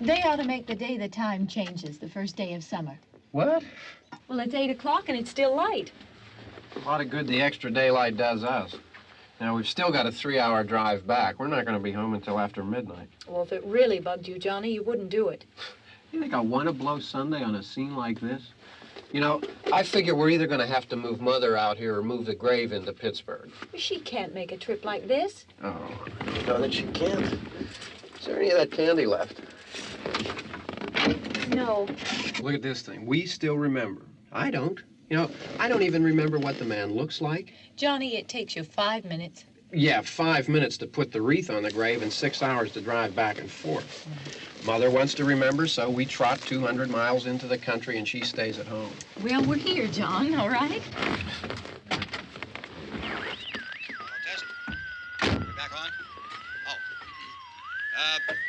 They ought to make the day the time changes, the first day of summer. What? Well, it's 8 o'clock and it's still light. A lot of good the extra daylight does us. Now, we've still got a 3-hour drive back. We're not going to be home until after midnight. Well, if it really bugged you, Johnny, you wouldn't do it. You think I want to blow Sunday on a scene like this? You know, I figure we're either going to have to move Mother out here or move the grave into Pittsburgh. She can't make a trip like this. Oh, you know that she can't. Is there any of that candy left? No. Look at this thing. We still remember. I don't. You know, I don't even remember what the man looks like. Johnny, it takes you 5 minutes. Yeah, 5 minutes to put the wreath on the grave and 6 hours to drive back and forth. Mother wants to remember, so we trot 200 miles into the country and she stays at home. Well, we're here, John, all right? Test. We're back on? Oh.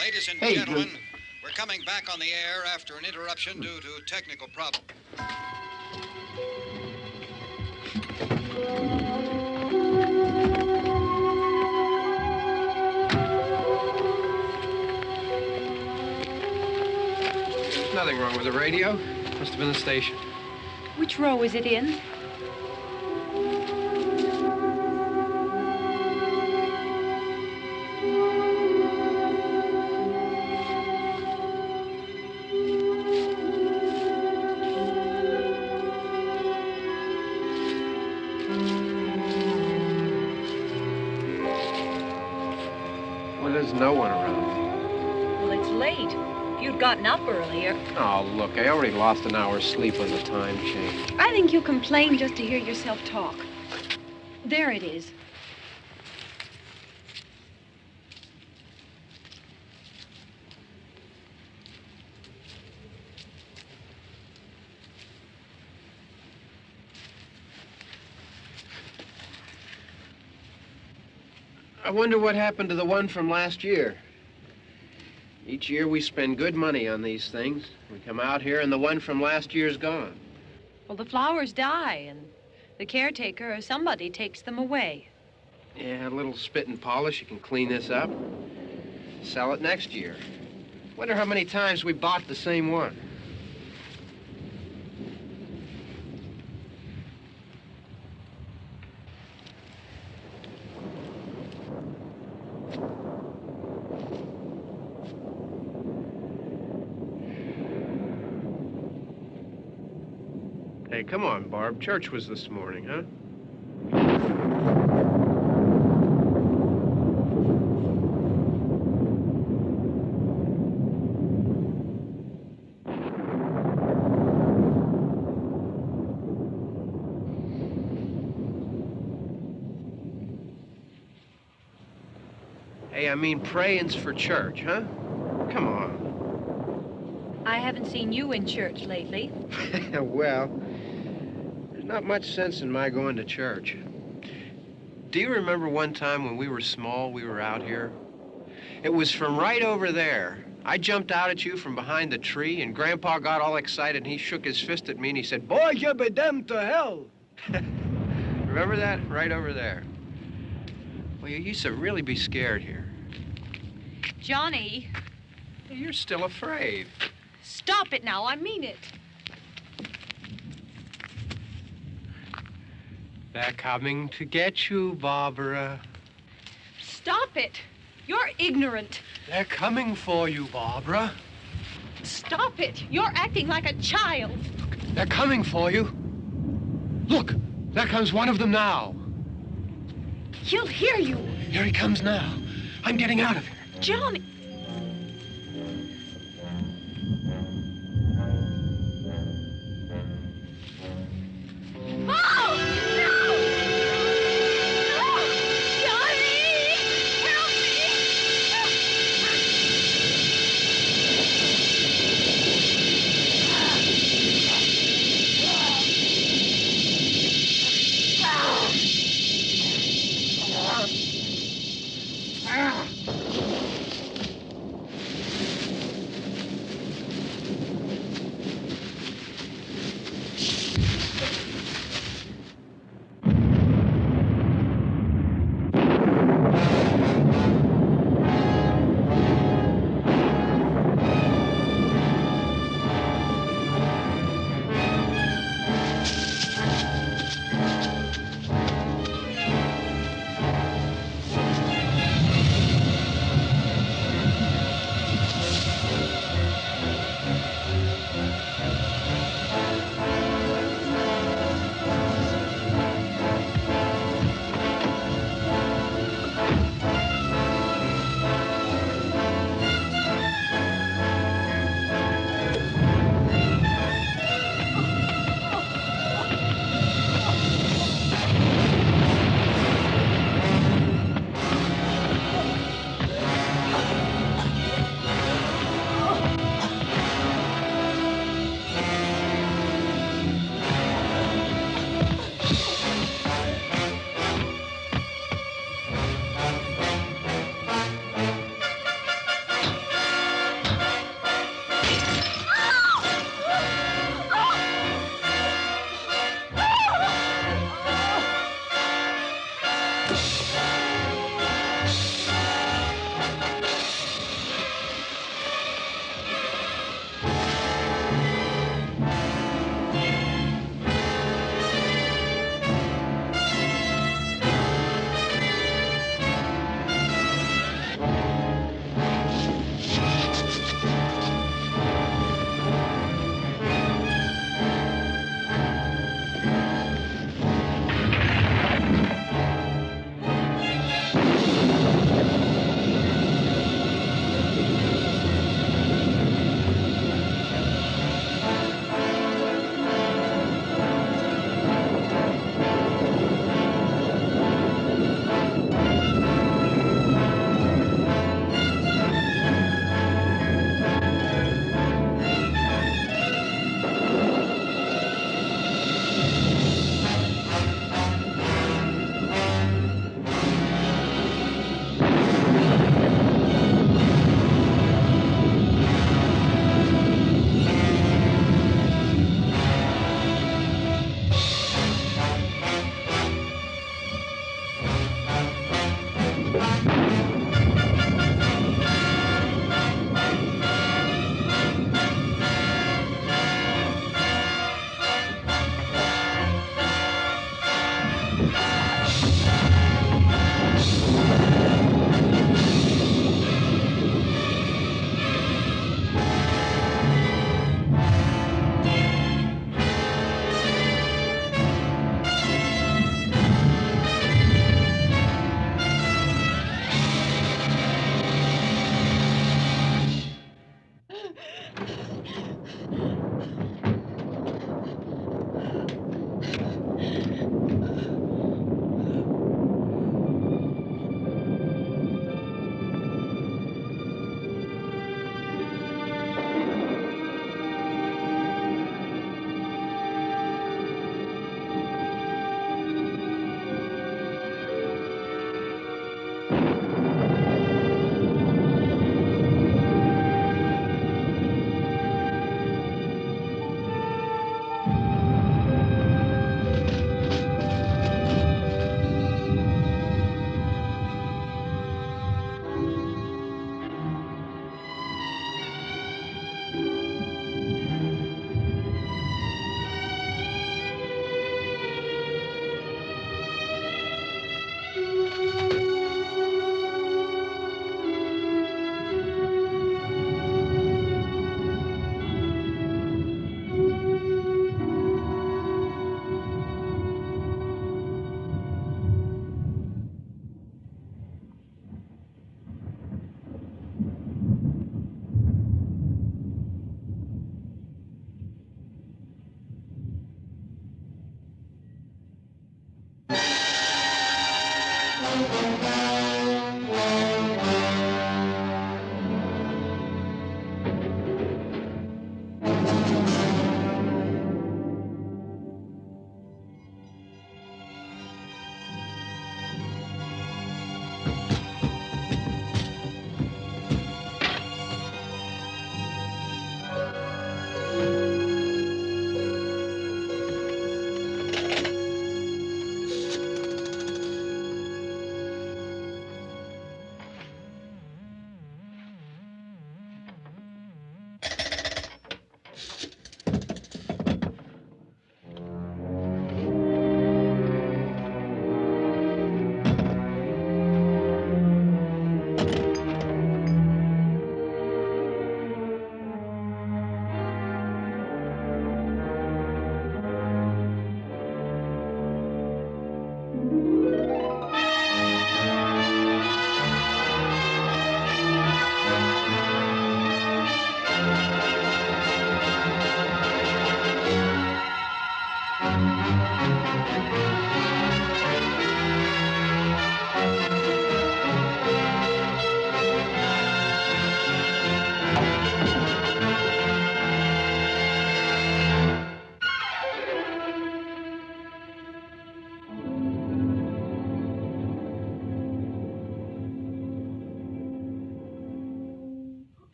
Ladies and gentlemen, we're coming back on the air after an interruption due to technical problem. Nothing wrong with the radio. Must have been the station. Which row is it in? Well, there's no one around. Well, it's late. If you'd gotten up earlier. Oh, look, I already lost an hour's sleep on the time change. I think you complain just to hear yourself talk. There it is. I wonder what happened to the one from last year. Each year we spend good money on these things. We come out here and the one from last year's gone. Well, the flowers die and the caretaker or somebody takes them away. Yeah, a little spit and polish, you can clean this up. Sell it next year. Wonder how many times we bought the same one. Hey, come on, Barb. Church was this morning, huh? Hey, I mean, praying's for church, huh? Come on. I haven't seen you in church lately. Well, there's not much sense in my going to church. Do you remember one time when we were small, we were out here? It was from right over there. I jumped out at you from behind the tree, and Grandpa got all excited, and he shook his fist at me, and he said, "Boy, you be damned to hell." Remember that? Right over there. Well, you used to really be scared here. Johnny. You're still afraid. Stop it now. I mean it. They're coming to get you, Barbara. Stop it. You're ignorant. They're coming for you, Barbara. Stop it. You're acting like a child. They're coming for you. Look, there comes one of them now. He'll hear you. Here he comes now. I'm getting out of here. Johnny. Oh! No! No! Johnny! Help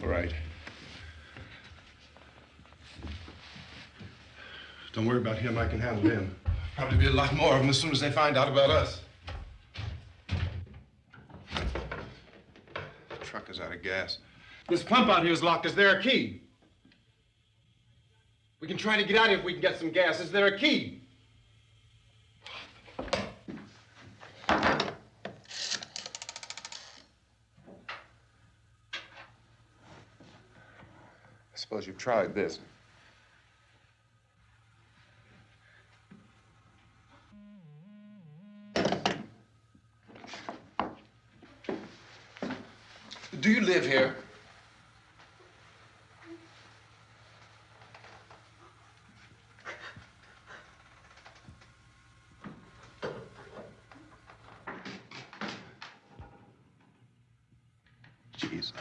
All right. Don't worry about him. I can handle him. Probably be a lot more of them as soon as they find out about us. The truck is out of gas. This pump out here is locked. Is there a key? We can try to get out here if we can get some gas. Is there a key? I suppose you've tried this. Do you live here? Jesus.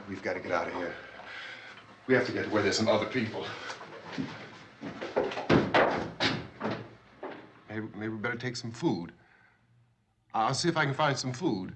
We've got to get out of here. We have to get to where there's some other people. Maybe we better take some food. I'll see if I can find some food.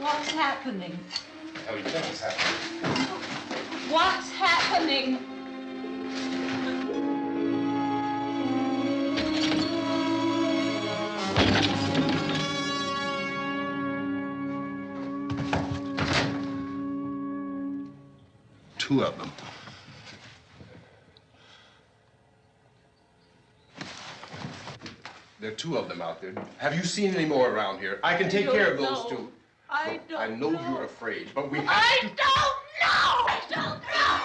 What's happening? Everything's happening. What's happening? Two of them. There are two of them out there. Have you seen any more around here? I can take care of those two. I Look, I know you're afraid, but we have to... I don't know! I don't know!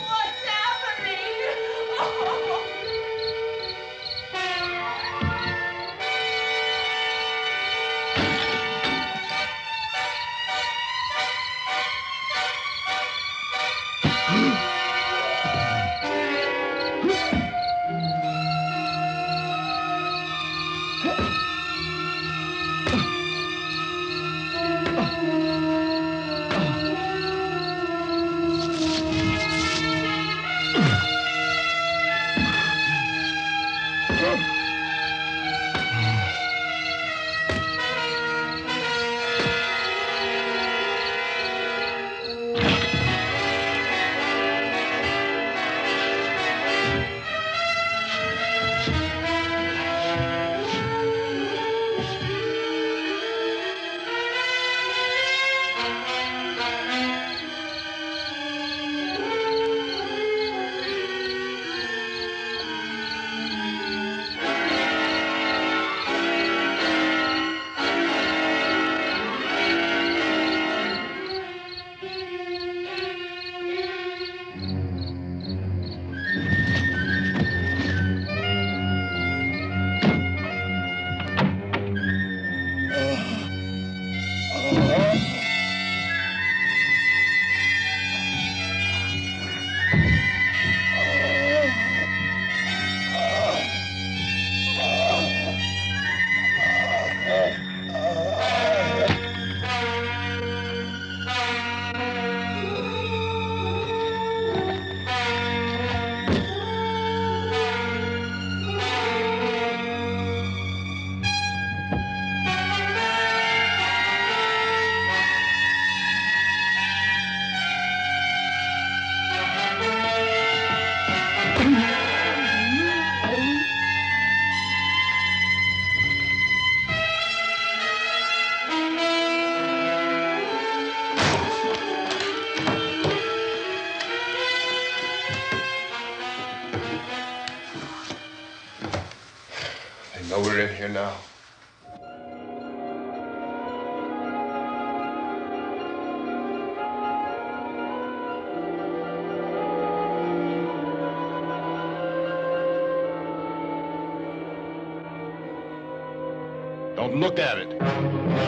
What's happening? here now. Don't look at it.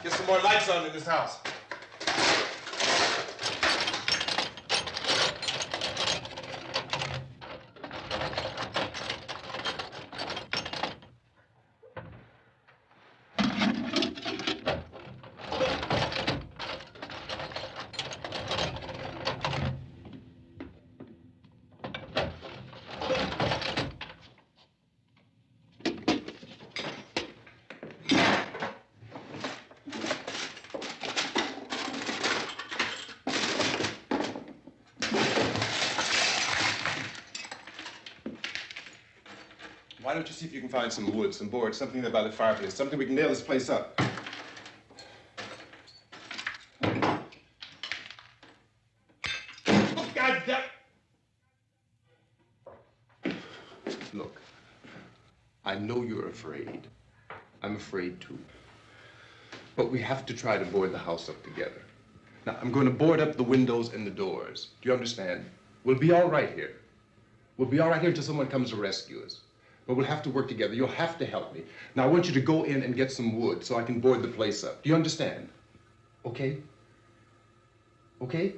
Get some more lights on in this house. Why don't you see if you can find some wood, some board, something there by the fireplace, something we can nail this place up. God damn! Look, I know you're afraid. I'm afraid too. But we have to try to board the house up together. Now, I'm going to board up the windows and the doors. Do you understand? We'll be all right here. We'll be all right here until someone comes to rescue us. But we'll have to work together. You'll have to help me. Now, I want you to go in and get some wood so I can board the place up. Do you understand? Okay? Okay?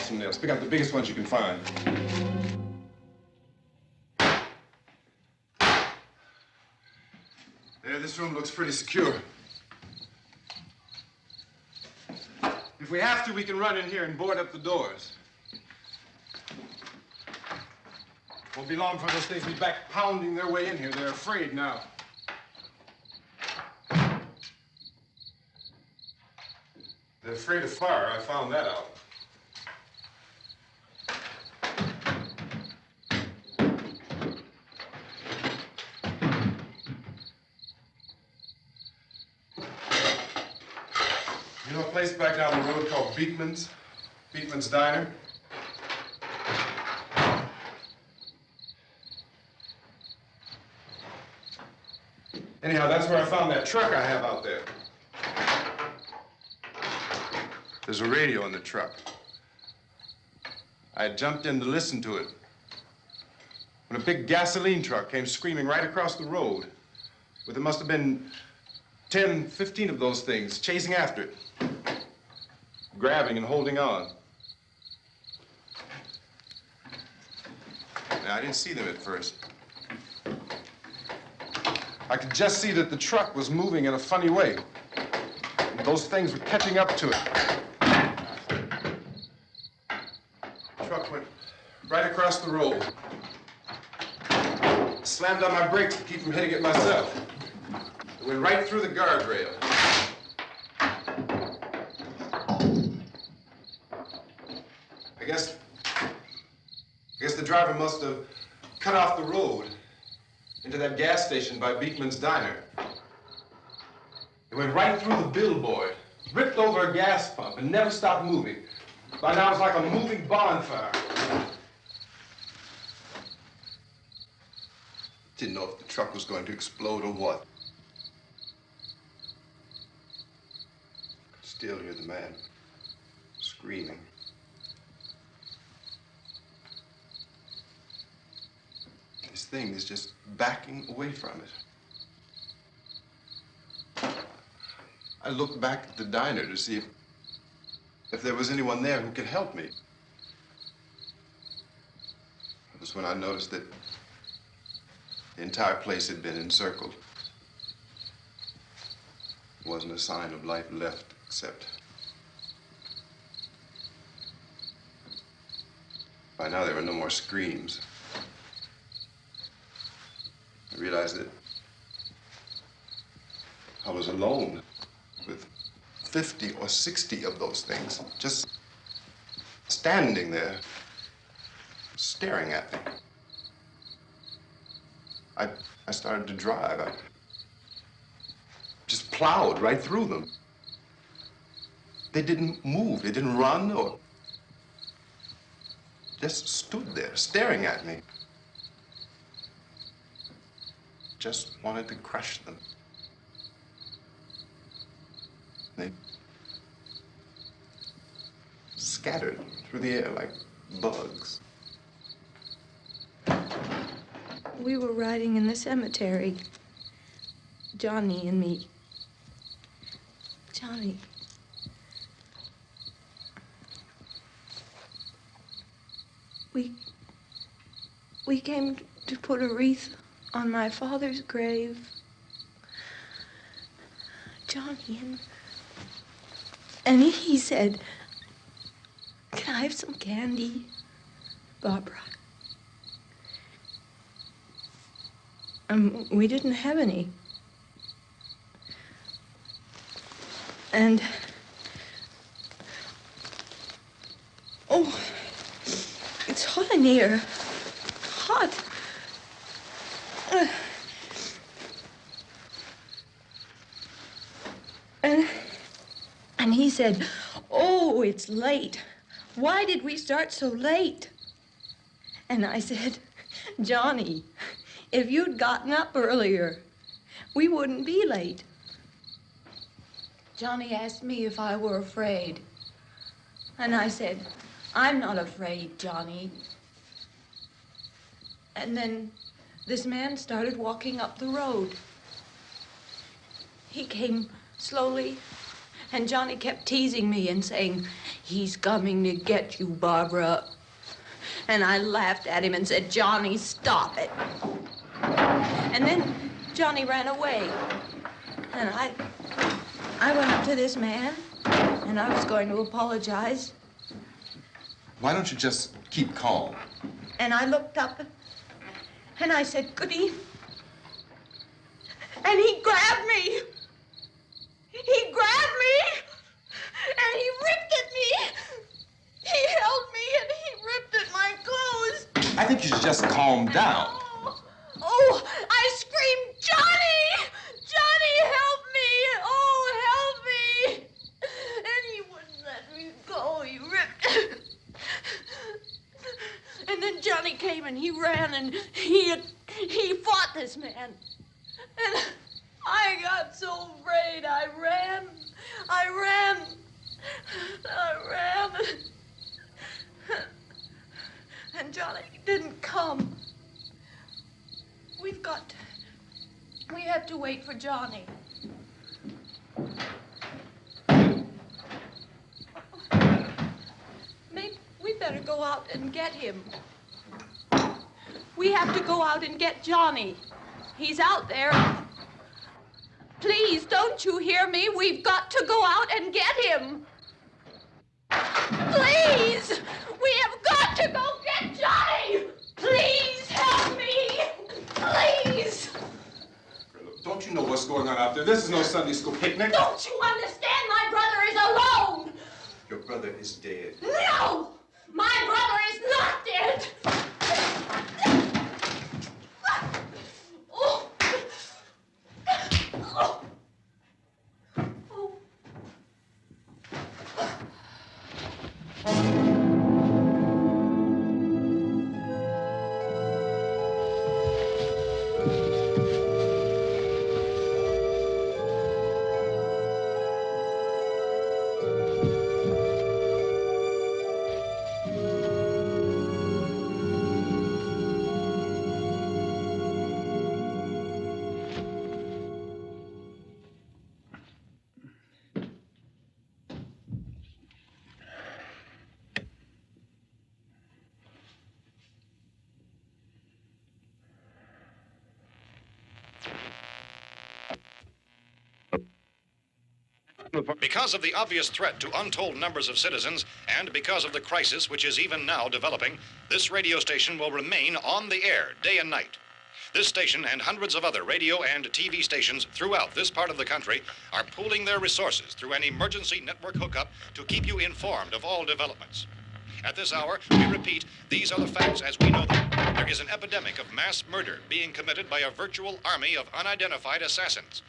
some nails. Pick out the biggest ones you can find. There, this room looks pretty secure. If we have to, we can run in here and board up the doors. Won't be long before those things will be back pounding their way in here. They're afraid now. They're afraid of fire. I found that out. You know a place back down the road called Beekman's? Beekman's Diner? Anyhow, that's where I found that truck I have out there. There's a radio in the truck. I had jumped in to listen to it when a big gasoline truck came screaming right across the road. Well, there must have been 10, 15 of those things chasing after it, grabbing and holding on. Now, I didn't see them at first. I could just see that the truck was moving in a funny way. And those things were catching up to it. The truck went right across the road. Slammed on my brakes to keep from hitting it myself. It went right through the guardrail. I guess the driver must have cut off the road into that gas station by Beekman's Diner. It went right through the billboard, ripped over a gas pump, and never stopped moving. By now, it's like a moving bonfire. Didn't know if the truck was going to explode or what. Could still hear the man screaming. This thing is just backing away from it. I looked back at the diner to see if there was anyone there who could help me. It was when I noticed that the entire place had been encircled. There wasn't a sign of life left except by now there were no more screams. I realized that I was alone with 50 or 60 of those things, just standing there, staring at me. I started to drive. I just plowed right through them. They didn't move, they didn't run or just stood there, staring at me. Just wanted to crush them. They scattered through the air like bugs. We were riding in the cemetery, Johnny and me. Johnny. We came to put a wreath on my father's grave. Johnny, and he said, "Can I have some candy, Barbra?" We didn't have any. And, oh, it's hot in here. Hot. And he said, "Oh, it's late. Why did we start so late?" And I said, "Johnny, if you'd gotten up earlier, we wouldn't be late." Johnny asked me if I were afraid. And I said, "I'm not afraid, Johnny." And then this man started walking up the road. He came slowly And Johnny kept teasing me and saying, "He's coming to get you, Barbara." And I laughed at him and said, "Johnny, stop it." And then Johnny ran away. And I went up to this man, and I was going to apologize. Why don't you just keep calm? And I looked up, and I said, "Good evening." And he grabbed me. He grabbed me, and he ripped at me. He held me, and he ripped at my clothes. I think you should just calm down. Oh, I screamed, "Johnny! Johnny, help me! Oh, help me!" And he wouldn't let me go. He ripped. And then Johnny came and he ran and he fought this man. And I got so afraid. I ran. And Johnny didn't come. We have to wait for Johnny. Maybe we better go out and get him. We have to go out and get Johnny. He's out there. Please, don't you hear me? We've got to go out and get him. Please! We have got to go get Johnny! Please help me! Please! Don't you know what's going on out there? This is no Sunday school picnic. Don't you understand? My brother is alone! Your brother is dead. No! My brother is not dead! Oh. Oh. Oh. Because of the obvious threat to untold numbers of citizens, and because of the crisis which is even now developing, this radio station will remain on the air day and night. This station and hundreds of other radio and TV stations throughout this part of the country are pooling their resources through an emergency network hookup to keep you informed of all developments. At this hour, we repeat, these are the facts as we know them. There is an epidemic of mass murder being committed by a virtual army of unidentified assassins.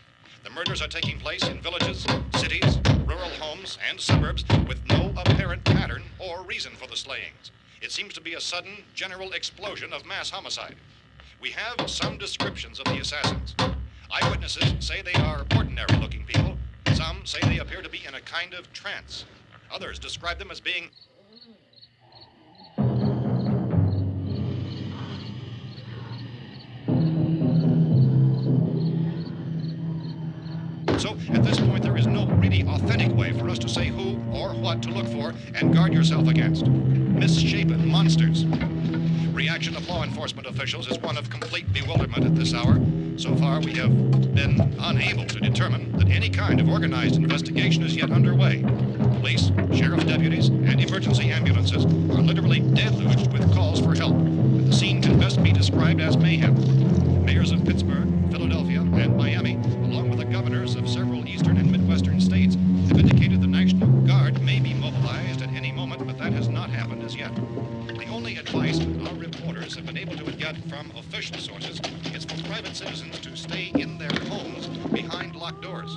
The murders are taking place in villages, cities, rural homes, and suburbs with no apparent pattern or reason for the slayings. It seems to be a sudden, general explosion of mass homicide. We have some descriptions of the assassins. Eyewitnesses say they are ordinary-looking people. Some say they appear to be in a kind of trance. Others describe them as being So, at this point, there is no really authentic way for us to say who or what to look for and guard yourself against. Misshapen monsters. Reaction of law enforcement officials is one of complete bewilderment at this hour. So far, we have been unable to determine that any kind of organized investigation is yet underway. Police, sheriff's deputies, and emergency ambulances are literally deluged with calls for help. But the scene can best be described as mayhem. Mayors of Pittsburgh, Philadelphia, and Miami, along with the governors of several eastern and midwestern states, have indicated the National Guard may be mobilized at any moment, but that has not happened as yet. The only advice our reporters have been able to get from official sources is for private citizens to stay in their homes behind locked doors.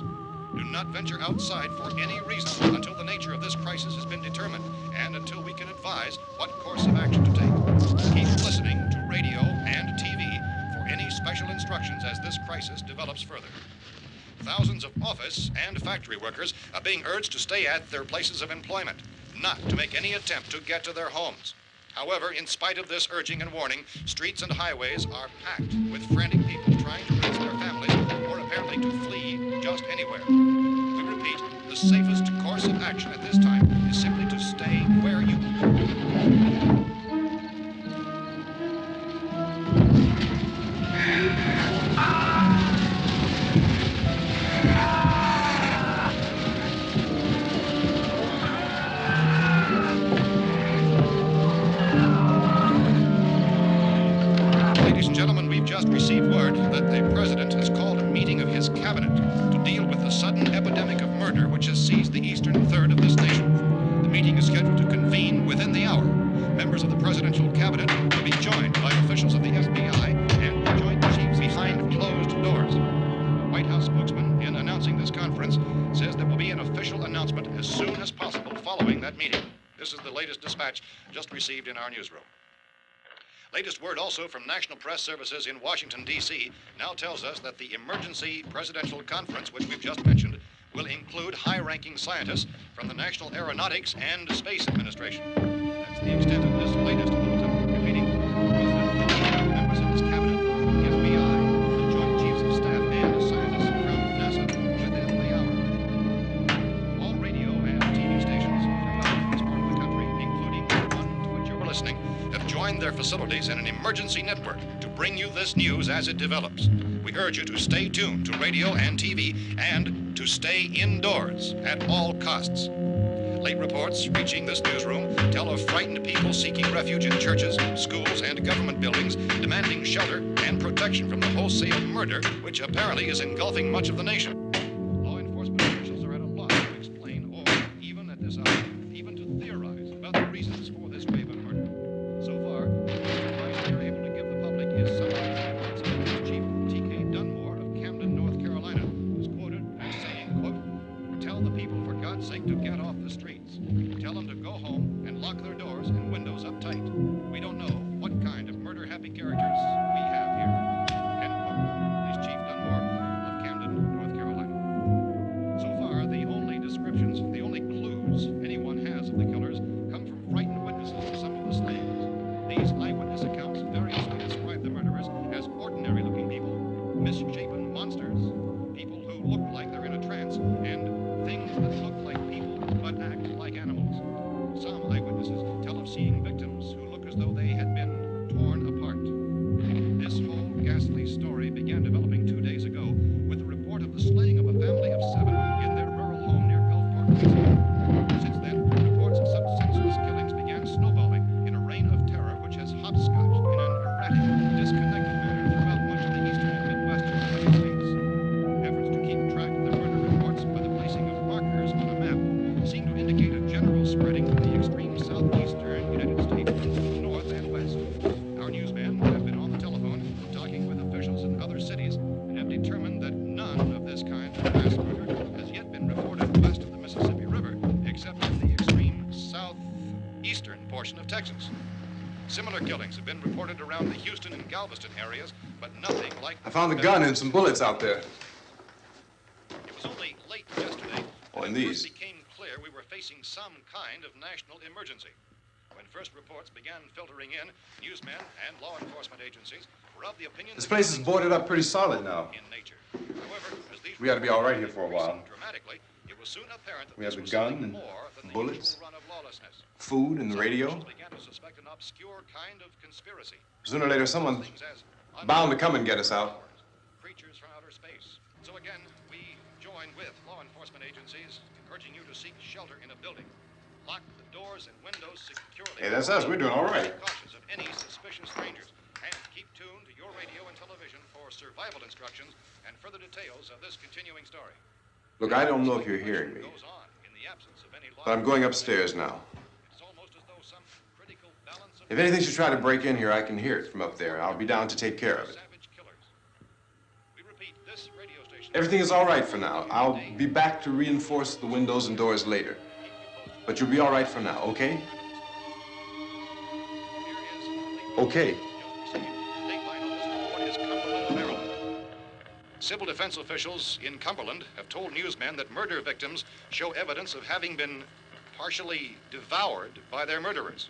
Do not venture outside for any reason until the nature of this crisis has been determined and until we can advise what course of action to take. Keep listening to radio and TV for any special instructions as this crisis develops further. Thousands of office and factory workers are being urged to stay at their places of employment, not to make any attempt to get to their homes. However, in spite of this urging and warning, streets and highways are packed with frantic people trying to reach their families or apparently to flee just anywhere. We repeat, the safest course of action at this time is simply to stay where you are. Ladies and gentlemen, we've just received word that the President has called a meeting of his cabinet to deal with the sudden epidemic of murder which has seized the eastern third of this nation. The meeting is scheduled to convene within the hour. Members of the presidential cabinet will be joined by officials of the FBI and joint chiefs behind closed doors. The White House spokesman, in announcing this conference, says there will be an official announcement as soon as possible following that meeting. This is the latest dispatch just received in our newsroom. Latest word also from National Press Services in Washington, D.C. now tells us that the emergency presidential conference, which we've just mentioned, will include high-ranking scientists from the National Aeronautics and Space Administration. That's the extent of this latest bulletin. Repeating, the President, members of his cabinet, the FBI, the Joint Chiefs of Staff, and scientists from NASA within the hour. All radio and TV stations throughout this part of the country, including the one to which you were listening, have joined their facilities in an emergency network to bring you this news as it develops. We urge you to stay tuned to radio and TV and to stay indoors at all costs. Late reports reaching this newsroom tell of frightened people seeking refuge in churches, schools, and government buildings, demanding shelter and protection from the wholesale murder which apparently is engulfing much of the nation. Law enforcement officials are at a loss to explain or, even at this hour, even to theorize about the reasons for this wave of murder. So far, the advice they're able to give the public is summary reports of Police Chief T.K. Dunmore of Camden, North Carolina, who's quoted as saying, quote, "Tell the people, for God's sake, to get off the streets. Tell them to go home and lock their doors and windows up tight. We don't know what kind of murder-happy characters we have here." End quote. Police Chief Dunmore of Camden, North Carolina. So far, the only descriptions, the only clues anyone has of the killers come from frightened witnesses of some of the slayings. These eyewitness accounts variously describe the murderers as ordinary-looking people, misshapen monsters, people who look like they're in a trance, and things that look like people but act like animals. Some eyewitnesses tell of seeing victims who look as though they had been torn apart. This whole ghastly story began developing 2 days ago with the report of the slaying of a family of 7 in their rural home near Gulfport, Louisiana. Since then, reports of such senseless killings began snowballing in a reign of terror which has hopscotched in an erratic, disconnected manner throughout much of the eastern and midwestern United States. Efforts to keep track of the murder reports by the placing of markers on a map seem to indicate a general spreading from the extreme southeastern United States to the north and west. Our newsmen have been on the telephone talking with officials in other cities and have determined that none of this kind of mass murder has yet been reported west of the Mississippi River, except in the extreme southeastern portion of Texas. Similar killings have been reported around the Houston and Galveston areas, but nothing like... I found a gun and some bullets out there. It was only late yesterday Oh, that and it these. first became clear we were facing some kind of national emergency. When first reports began filtering in, newsmen and law enforcement agencies were of the opinion This that place is things boarded were up pretty solid now. in nature. However, as these We ought to be all right here reports for a while. increased dramatically, it was soon apparent that We this have the was gun something and more than the bullets, usual run of lawlessness. food and the Some radio. officials began to suspect an obscure kind of conspiracy. Sooner or later, someone's Things as bound to come and get us out. creatures from outer space. So again, we join with law enforcement agencies, urging you to seek shelter in a building. Lock the doors and windows securely. Hey, that's us. We're doing all right. Be cautious of any suspicious strangers. And keep tuned to your radio and television for survival instructions and further details of this continuing story. Look, I don't know if you're hearing me, Goes on in the absence of any law. but I'm going upstairs now. It's almost as though some critical balance of If anything should try to break in here, I can hear it from up there. I'll be down to take care of it. savage killers. We repeat, this radio station. Everything is all right for now. I'll be back to reinforce the windows and doors later. But you'll be all right for now, okay? Okay. Dateline on this report is Cumberland, Maryland. Civil defense officials in Cumberland have told newsmen that murder victims show evidence of having been partially devoured by their murderers.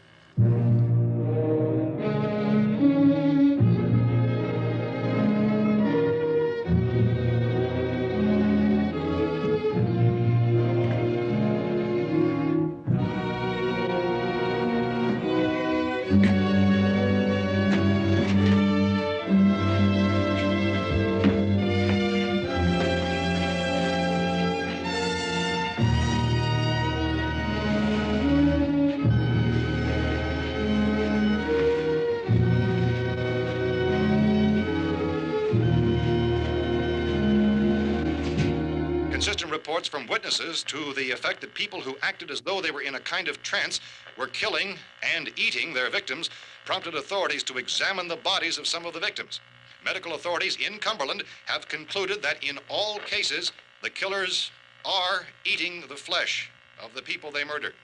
Consistent reports from witnesses to the effect that people who acted as though they were in a kind of trance were killing and eating their victims prompted authorities to examine the bodies of some of the victims. Medical authorities in Cumberland have concluded that in all cases, the killers are eating the flesh of the people they murdered.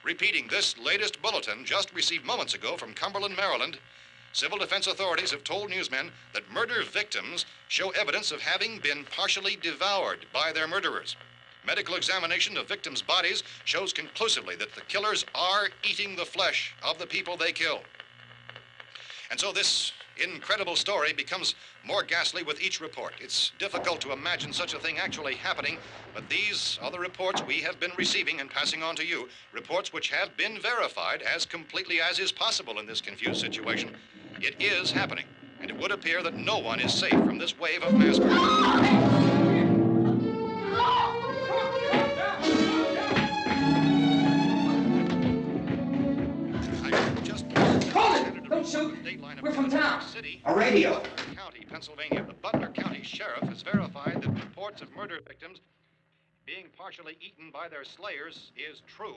Repeating this latest bulletin just received moments ago from Cumberland, Maryland, civil defense authorities have told newsmen that murder victims show evidence of having been partially devoured by their murderers. Medical examination of victims' bodies shows conclusively that the killers are eating the flesh of the people they kill. And so this incredible story becomes more ghastly with each report. It's difficult to imagine such a thing actually happening, but these are the reports we have been receiving and passing on to you, reports which have been verified as completely as is possible in this confused situation. It is happening, and it would appear that no one is safe from this wave of mass murder. Don't shoot. We're from town. A radio. County, Pennsylvania. The Butler County Sheriff has verified that reports of murder victims being partially eaten by their slayers is true.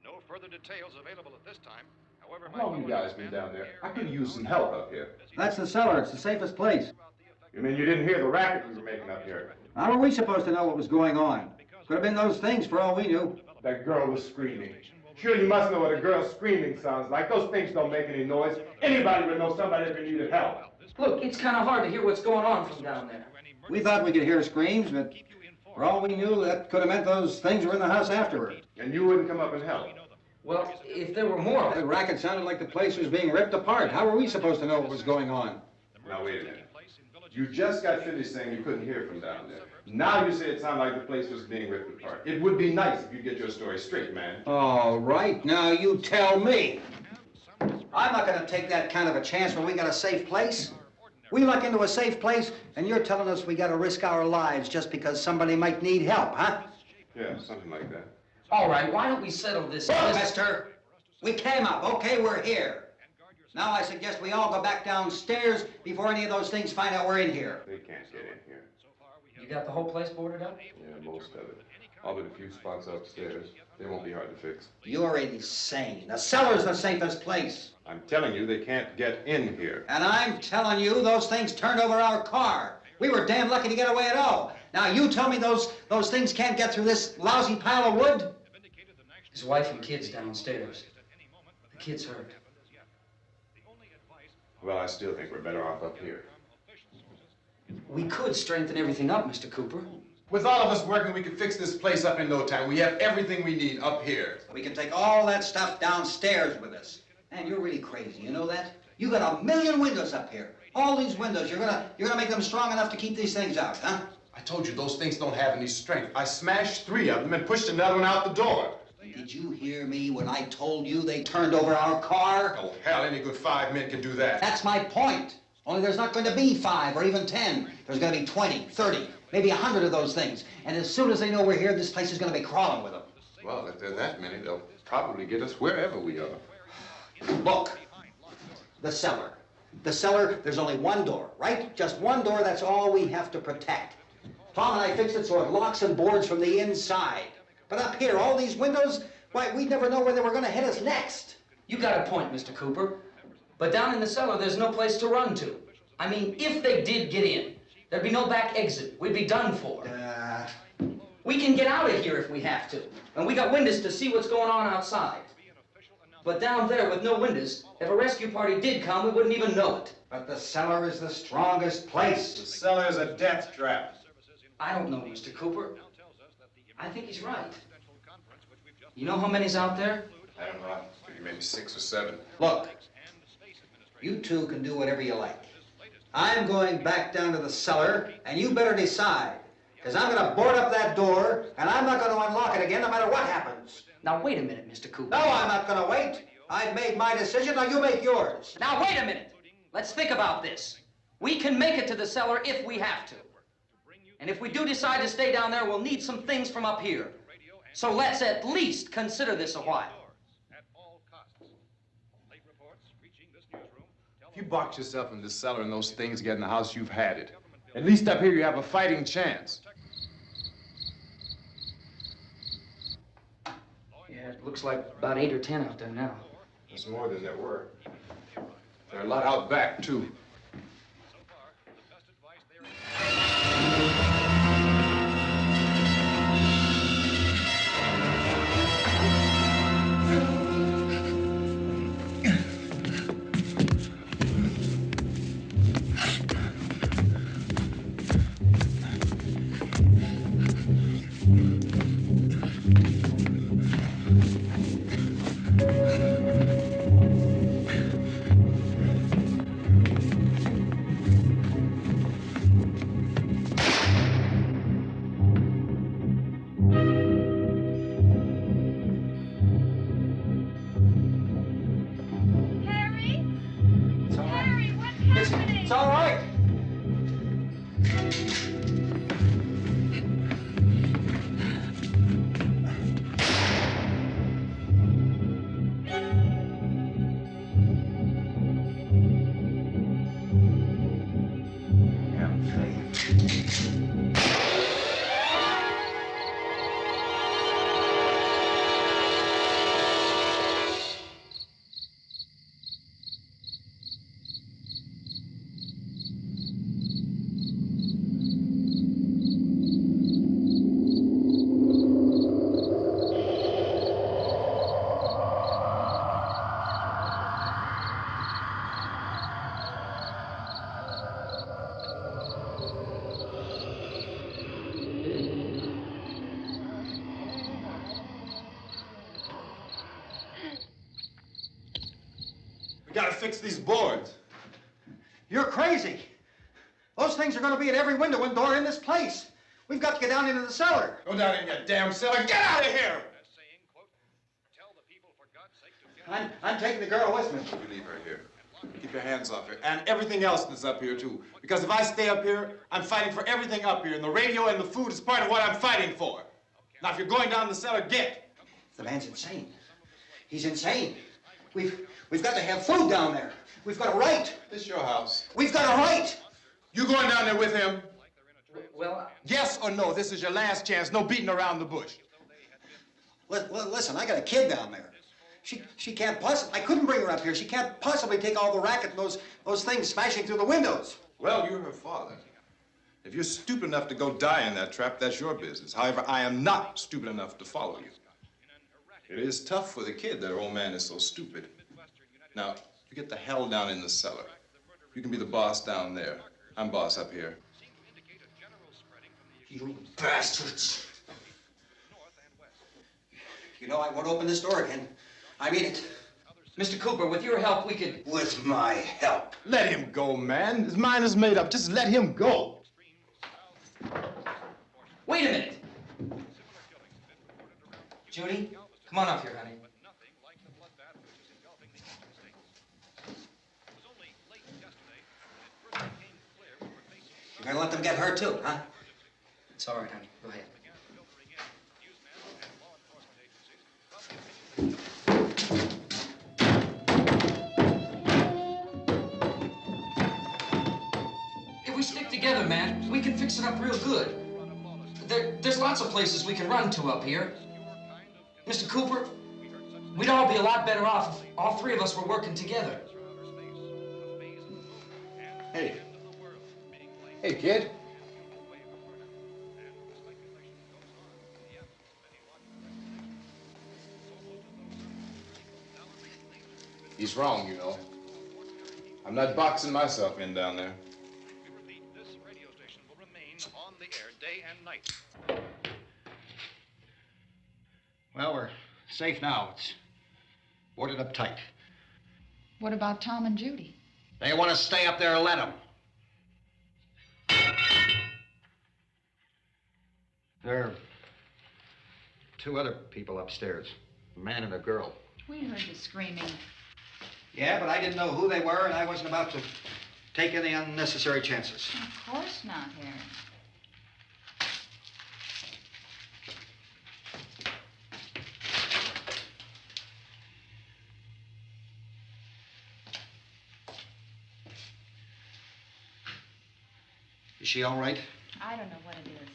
No further details available at this time. However, How long have you guys been down there? I could use some help up here. That's the cellar. It's the safest place. You mean you didn't hear the racket we were making up here? How were we supposed to know what was going on? Could have been those things for all we knew. That girl was screaming. Sure, you must know what a girl screaming sounds like. Those things don't make any noise. Anybody would know somebody ever needed help. Look, it's kind of hard to hear what's going on from down there. We thought we could hear screams, but for all we knew, that could have meant those things were in the house afterward. And you wouldn't come up and help? Well, if there were more... The racket sounded like the place was being ripped apart. How were we supposed to know what was going on? Now, wait a minute. You just got finished saying you couldn't hear from down there. Now you say it sounded like the place was being ripped apart. It would be nice if you get your story straight, man. All right, now you tell me. I'm not going to take that kind of a chance when we got a safe place. We luck into a safe place, and you're telling us we got to risk our lives just because somebody might need help, huh? Yeah, something like that. All right, why don't we settle this? Mister, we came up. Okay, we're here. Now I suggest we all go back downstairs before any of those things find out we're in here. They can't get in here. You got the whole place boarded up? Yeah, most of it. All but a few spots upstairs. They won't be hard to fix. You're insane. The cellar's the safest place. I'm telling you, they can't get in here. And I'm telling you, those things turned over our car. We were damn lucky to get away at all. Now you tell me those things can't get through this lousy pile of wood? His wife and kids downstairs. The kid's hurt. Well, I still think we're better off up here. We could strengthen everything up, Mr. Cooper. With all of us working, we could fix this place up in no time. We have everything we need up here. We can take all that stuff downstairs with us. Man, you're really crazy, you know that? You got 1,000,000 windows up here. All these windows, you're gonna make them strong enough to keep these things out, huh? I told you those things don't have any strength. I smashed 3 of them and pushed another one out the door. Did you hear me when I told you they turned over our car? Oh, hell, any good 5 men can do that. That's my point. Only there's not going to be 5 or even 10. There's going to be 20, 30, maybe 100 of those things. And as soon as they know we're here, this place is going to be crawling with them. Well, if there are that many, they'll probably get us wherever we are. Look, the cellar. The cellar, there's only one door, right? Just one door, that's all we have to protect. Tom and I fixed it so it locks and boards from the inside. But up here, all these windows, why, we'd never know where they were going to hit us next. You got a point, Mr. Cooper. But down in the cellar, there's no place to run to. I mean, if they did get in, there'd be no back exit. We'd be done for. We can get out of here if we have to. And we got windows to see what's going on outside. But down there with no windows, if a rescue party did come, we wouldn't even know it. But the cellar is the strongest place. The cellar is a death trap. I don't know, Mr. Cooper. I think he's right. You know how many's out there? I don't know. Maybe 6 or 7. Look, you two can do whatever you like. I'm going back down to the cellar, and you better decide. Because I'm going to board up that door, and I'm not going to unlock it again no matter what happens. Now, wait a minute, Mr. Cooper. No, I'm not going to wait. I've made my decision, now you make yours. Now, wait a minute. Let's think about this. We can make it to the cellar if we have to. And if we do decide to stay down there, we'll need some things from up here. So let's at least consider this a while. If you box yourself in this cellar and those things get in the house, you've had it. At least up here you have a fighting chance. Yeah, it looks like about 8 or 10 out there now. There's more than there were. There are a lot out back, too. It's all right. We gotta fix these boards. You're crazy. Those things are going to be at every window and door in this place. We've got to get down into the cellar. Go down in your damn cellar. Get out of here! I'm taking the girl with me. You leave her here. Keep your hands off her. And everything else that's up here, too. Because if I stay up here, I'm fighting for everything up here. And the radio and the food is part of what I'm fighting for. Now, if you're going down the cellar, get. The man's insane. He's insane. We've got to have food down there. We've got a right. This is your house. We've got a right. You going down there with him? Well, Yes or no? This is your last chance. No beating around the bush. Listen, I got a kid down there. She can't possibly, I couldn't bring her up here. She can't possibly take all the racket and those things smashing through the windows. Well, you're her father. If you're stupid enough to go die in that trap, that's your business. However, I am not stupid enough to follow you. It is tough for the kid that her old man is so stupid. Now, you get the hell down in the cellar. You can be the boss down there. I'm boss up here. You bastards. You know, I won't open this door again. I mean it. Mr. Cooper, with your help, we could... With my help. Let him go, man. His mind is made up. Just let him go. Wait a minute. Judy, come on up here, honey. You're gonna let them get hurt too, huh? It's all right, honey. Go ahead. If we stick together, man, we can fix it up real good. There's lots of places we can run to up here. Mr. Cooper, we'd all be a lot better off if all three of us were working together. Hey. Hey, kid. He's wrong, you know. I'm not boxing myself in down there. This radio station will remain on the air day and night. Well, we're safe now. It's boarded up tight. What about Tom and Judy? They want to stay up there, let them. There are two other people upstairs, a man and a girl. We heard the screaming. Yeah, but I didn't know who they were, and I wasn't about to take any unnecessary chances. Of course not, Harry. Is she all right? I don't know what it is.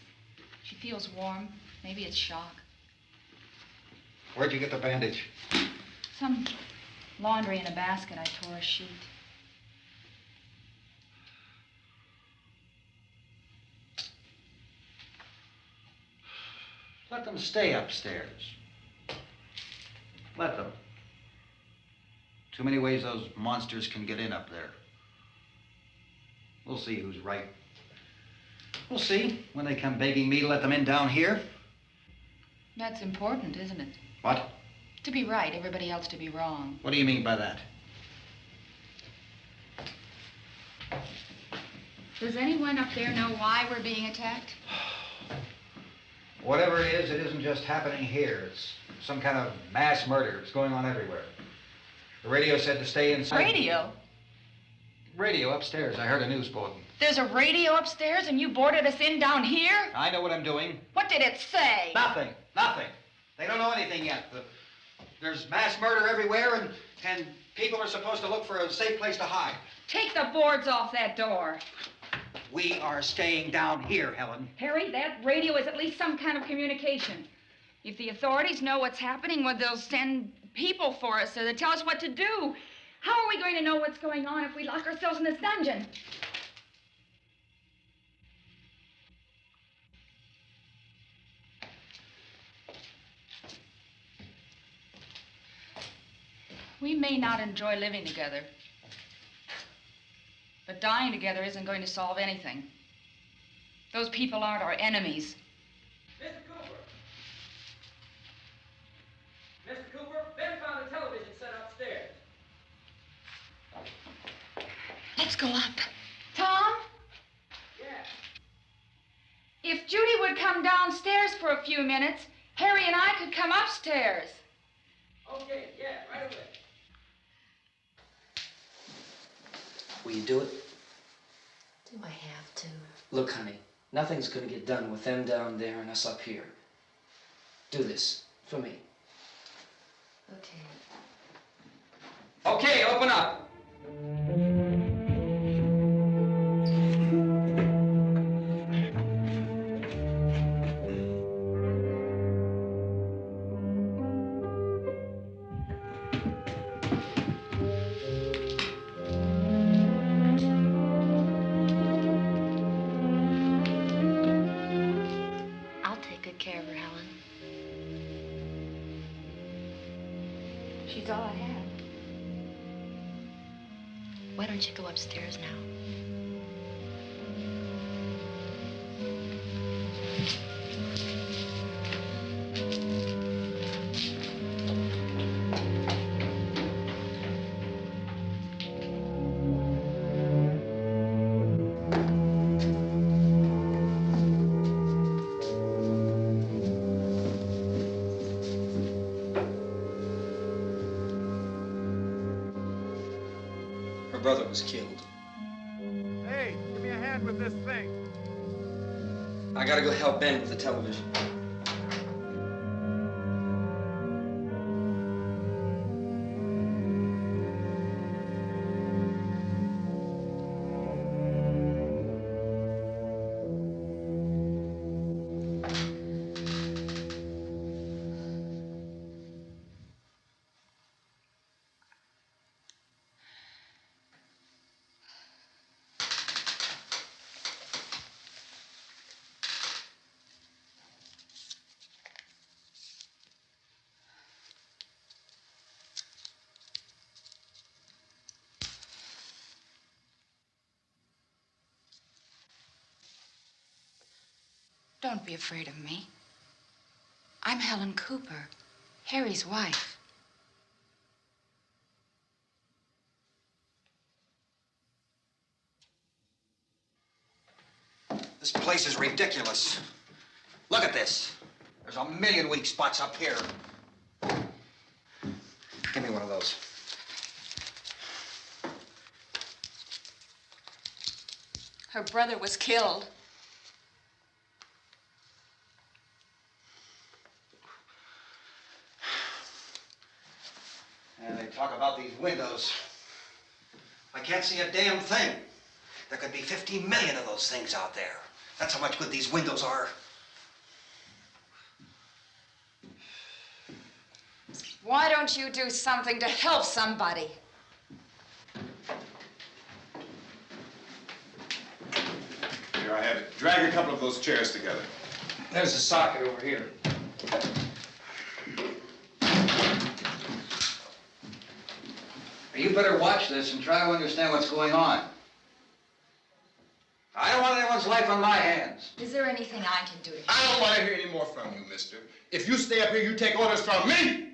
She feels warm. Maybe it's shock. Where'd you get the bandage? Some laundry in a basket. I tore a sheet. Let them stay upstairs. Let them. Too many ways those monsters can get in up there. We'll see who's right. We'll see when they come begging me to let them in down here. That's important, isn't it? What? To be right, everybody else to be wrong. What do you mean by that? Does anyone up there know why we're being attacked? Whatever it isn't just happening here. It's some kind of mass murder. It's going on everywhere. The radio said to stay inside. Radio? Radio upstairs. I heard a news bulletin. There's a radio upstairs and you boarded us in down here? I know what I'm doing. What did it say? Nothing. Nothing. They don't know anything yet. There's mass murder everywhere, and people are supposed to look for a safe place to hide. Take the boards off that door. We are staying down here, Helen. Harry, that radio is at least some kind of communication. If the authorities know what's happening, well, they'll send people for us so they'll tell us what to do. How are we going to know what's going on if we lock ourselves in this dungeon? We may not enjoy living together, but dying together isn't going to solve anything. Those people aren't our enemies. Mr. Cooper! Mr. Cooper, Ben found a television set upstairs. Let's go up. Tom? Yeah. If Judy would come downstairs for a few minutes, Harry and I could come upstairs. Okay, yeah, right away. Will you do it? Do I have to? Look, honey, nothing's gonna get done with them down there and us up here. Do this for me. Okay. Okay, open up. She's all I have. Why don't you go upstairs now? Her brother was killed. Hey, give me a hand with this thing. I gotta go help Ben with the television. Don't be afraid of me. I'm Helen Cooper, Harry's wife. This place is ridiculous. Look at this. There's a million weak spots up here. windows. Her brother was killed. And they talk about these windows. I can't see a damn thing. There could be 50 million of those things out there. That's how much good these windows are. Why don't you do something to help somebody? Here I have it. Drag a couple of those chairs together. There's a socket over here. You better watch this and try to understand what's going on. I don't want anyone's life on my hands. Is there anything I can do? I don't want to hear any more from you, mister. If you stay up here, you take orders from me.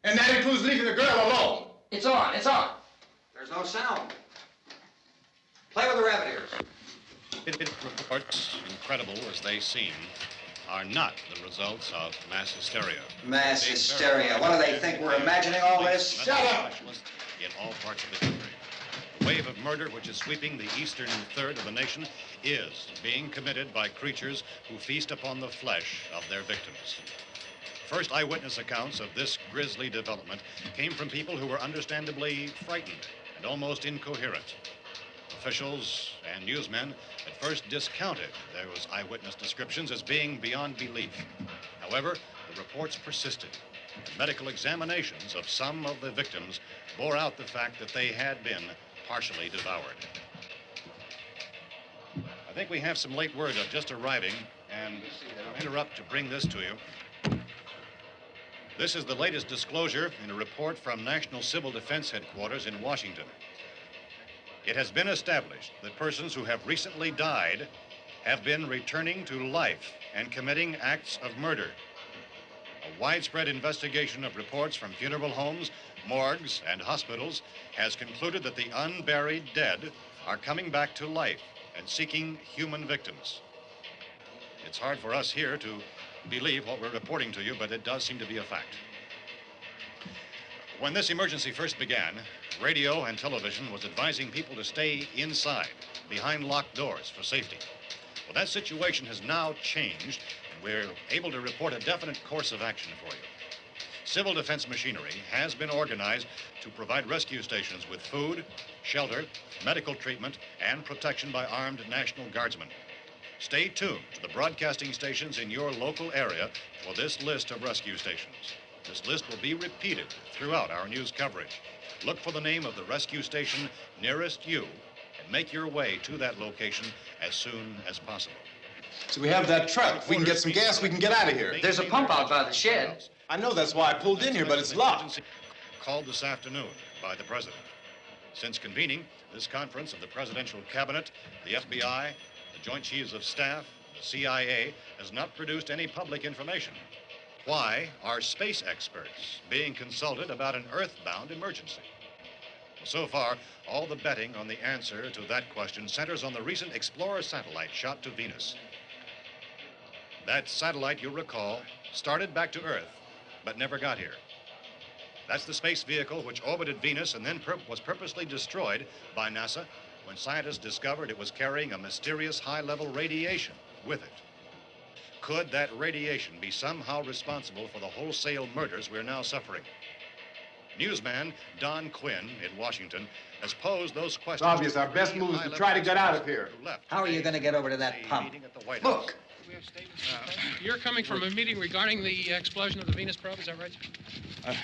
And that includes leaving the girl alone. It's on, it's on. There's no sound. Play with the rabbit ears. Reports, incredible as they seem, are not the results of mass hysteria. Mass hysteria. What do they think? We're imagining all this? Shut up! In all parts of the country. The wave of murder which is sweeping the eastern third of the nation is being committed by creatures who feast upon the flesh of their victims. First eyewitness accounts of this grisly development came from people who were understandably frightened and almost incoherent. Officials and newsmen at first discounted those eyewitness descriptions as being beyond belief. However, the reports persisted. The medical examinations of some of the victims bore out the fact that they had been partially devoured. I think we have some late word just arriving, and I'll interrupt to bring this to you. This is the latest disclosure in a report from National Civil Defense Headquarters in Washington. It has been established that persons who have recently died have been returning to life and committing acts of murder. A widespread investigation of reports from funeral homes, morgues, and hospitals has concluded that the unburied dead are coming back to life and seeking human victims. It's hard for us here to believe what we're reporting to you, but it does seem to be a fact. When this emergency first began, radio and television was advising people to stay inside, behind locked doors for safety. Well, that situation has now changed, and we're able to report a definite course of action for you. Civil defense machinery has been organized to provide rescue stations with food, shelter, medical treatment, and protection by armed National Guardsmen. Stay tuned to the broadcasting stations in your local area for this list of rescue stations. This list will be repeated throughout our news coverage. Look for the name of the rescue station nearest you and make your way to that location as soon as possible. So we have that truck. If we can get some gas, we can get out of here. There's a pump out by the shed. I know, that's why I pulled in here, but it's locked. Called this afternoon by the president. Since convening this conference of the presidential cabinet, the FBI, the Joint Chiefs of Staff, the CIA has not produced any public information. Why are space experts being consulted about an earthbound emergency? So far, all the betting on the answer to that question centers on the recent Explorer satellite shot to Venus. That satellite, you'll recall, started back to Earth, but never got here. That's the space vehicle which orbited Venus and then was purposely destroyed by NASA when scientists discovered it was carrying a mysterious high-level radiation with it. Could that radiation be somehow responsible for the wholesale murders we're now suffering? Newsman Don Quinn in Washington has posed those questions. It's obvious our best move is to try to get out of here. How are you going to get over to that pump? Look! You're coming from a meeting regarding the explosion of the Venus probe, is that right?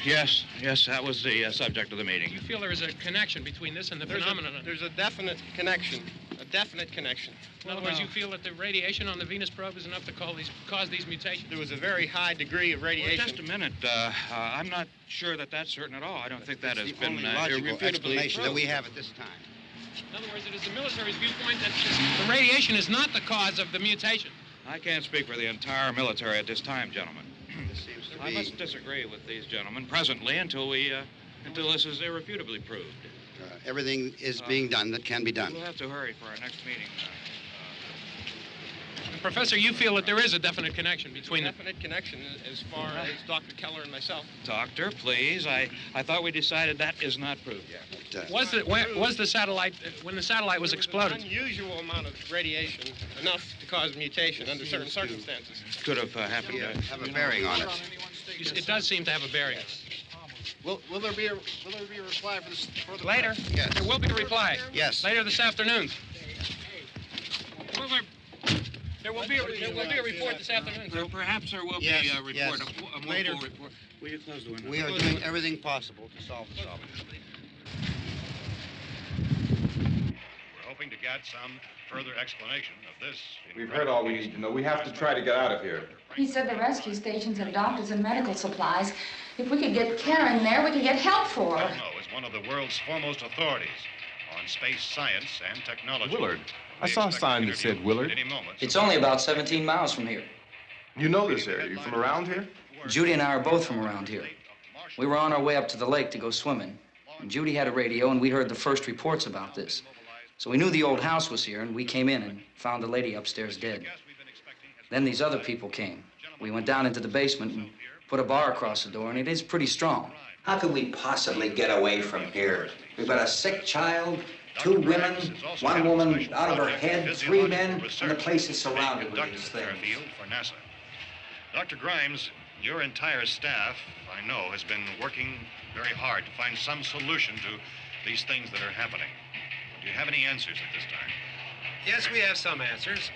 Yes, that was the subject of the meeting. You feel there is a connection between this and the phenomenon? There's a definite connection. A definite connection. In other words, you feel that the radiation on the Venus probe is enough to cause these mutations? There was a very high degree of radiation. Well, just a minute. I'm not sure that that's certain at all. I don't think that has been logical irrefutably explanation proved. that we have at this time. In other words, it is the military's viewpoint that the radiation is not the cause of the mutation. I can't speak for the entire military at this time, gentlemen. This seems to I be... must disagree with these gentlemen presently until this is irrefutably proved. everything is being done that can be done. We'll have to hurry for our next meeting. Professor, you feel that there is a definite connection between Definite connection as far as Dr. Keller and myself. Doctor, please. I thought we decided that is not proved yet. Was the satellite, when the satellite was exploded? An unusual amount of radiation, enough to cause mutation under certain circumstances. Could have happened. Have a bearing on it. It does seem to have a bearing. Will there be a reply for the Later? Yes. There will be a reply. Yes. Later this afternoon. There will be a report this afternoon. Perhaps there will be a report. Yes. A Later. full report. Will you close the window? We are doing everything possible to solve the problem. We're hoping to get some further explanation of this. We've heard all we need to know. We have to try to get out of here. He said the rescue stations have doctors and medical supplies. If we could get care in there, we could get help for her. Romero is one of the world's foremost authorities on space science and technology. Willard. I saw a sign that said Willard. It's only about 17 miles from here. You know this area. You from around here? Judy and I are both from around here. We were on our way up to the lake to go swimming. And Judy had a radio, and we heard the first reports about this. So we knew the old house was here, and we came in and found the lady upstairs dead. Then these other people came. We went down into the basement and put a bar across the door, and it is pretty strong. How could we possibly get away from here? We've got a sick child, 2 women, 1 woman out of her head, 3 men, and the place is surrounded with these things. For NASA. Dr. Grimes, your entire staff, I know, has been working very hard to find some solution to these things that are happening. Do you have any answers at this time? Yes, we have some answers.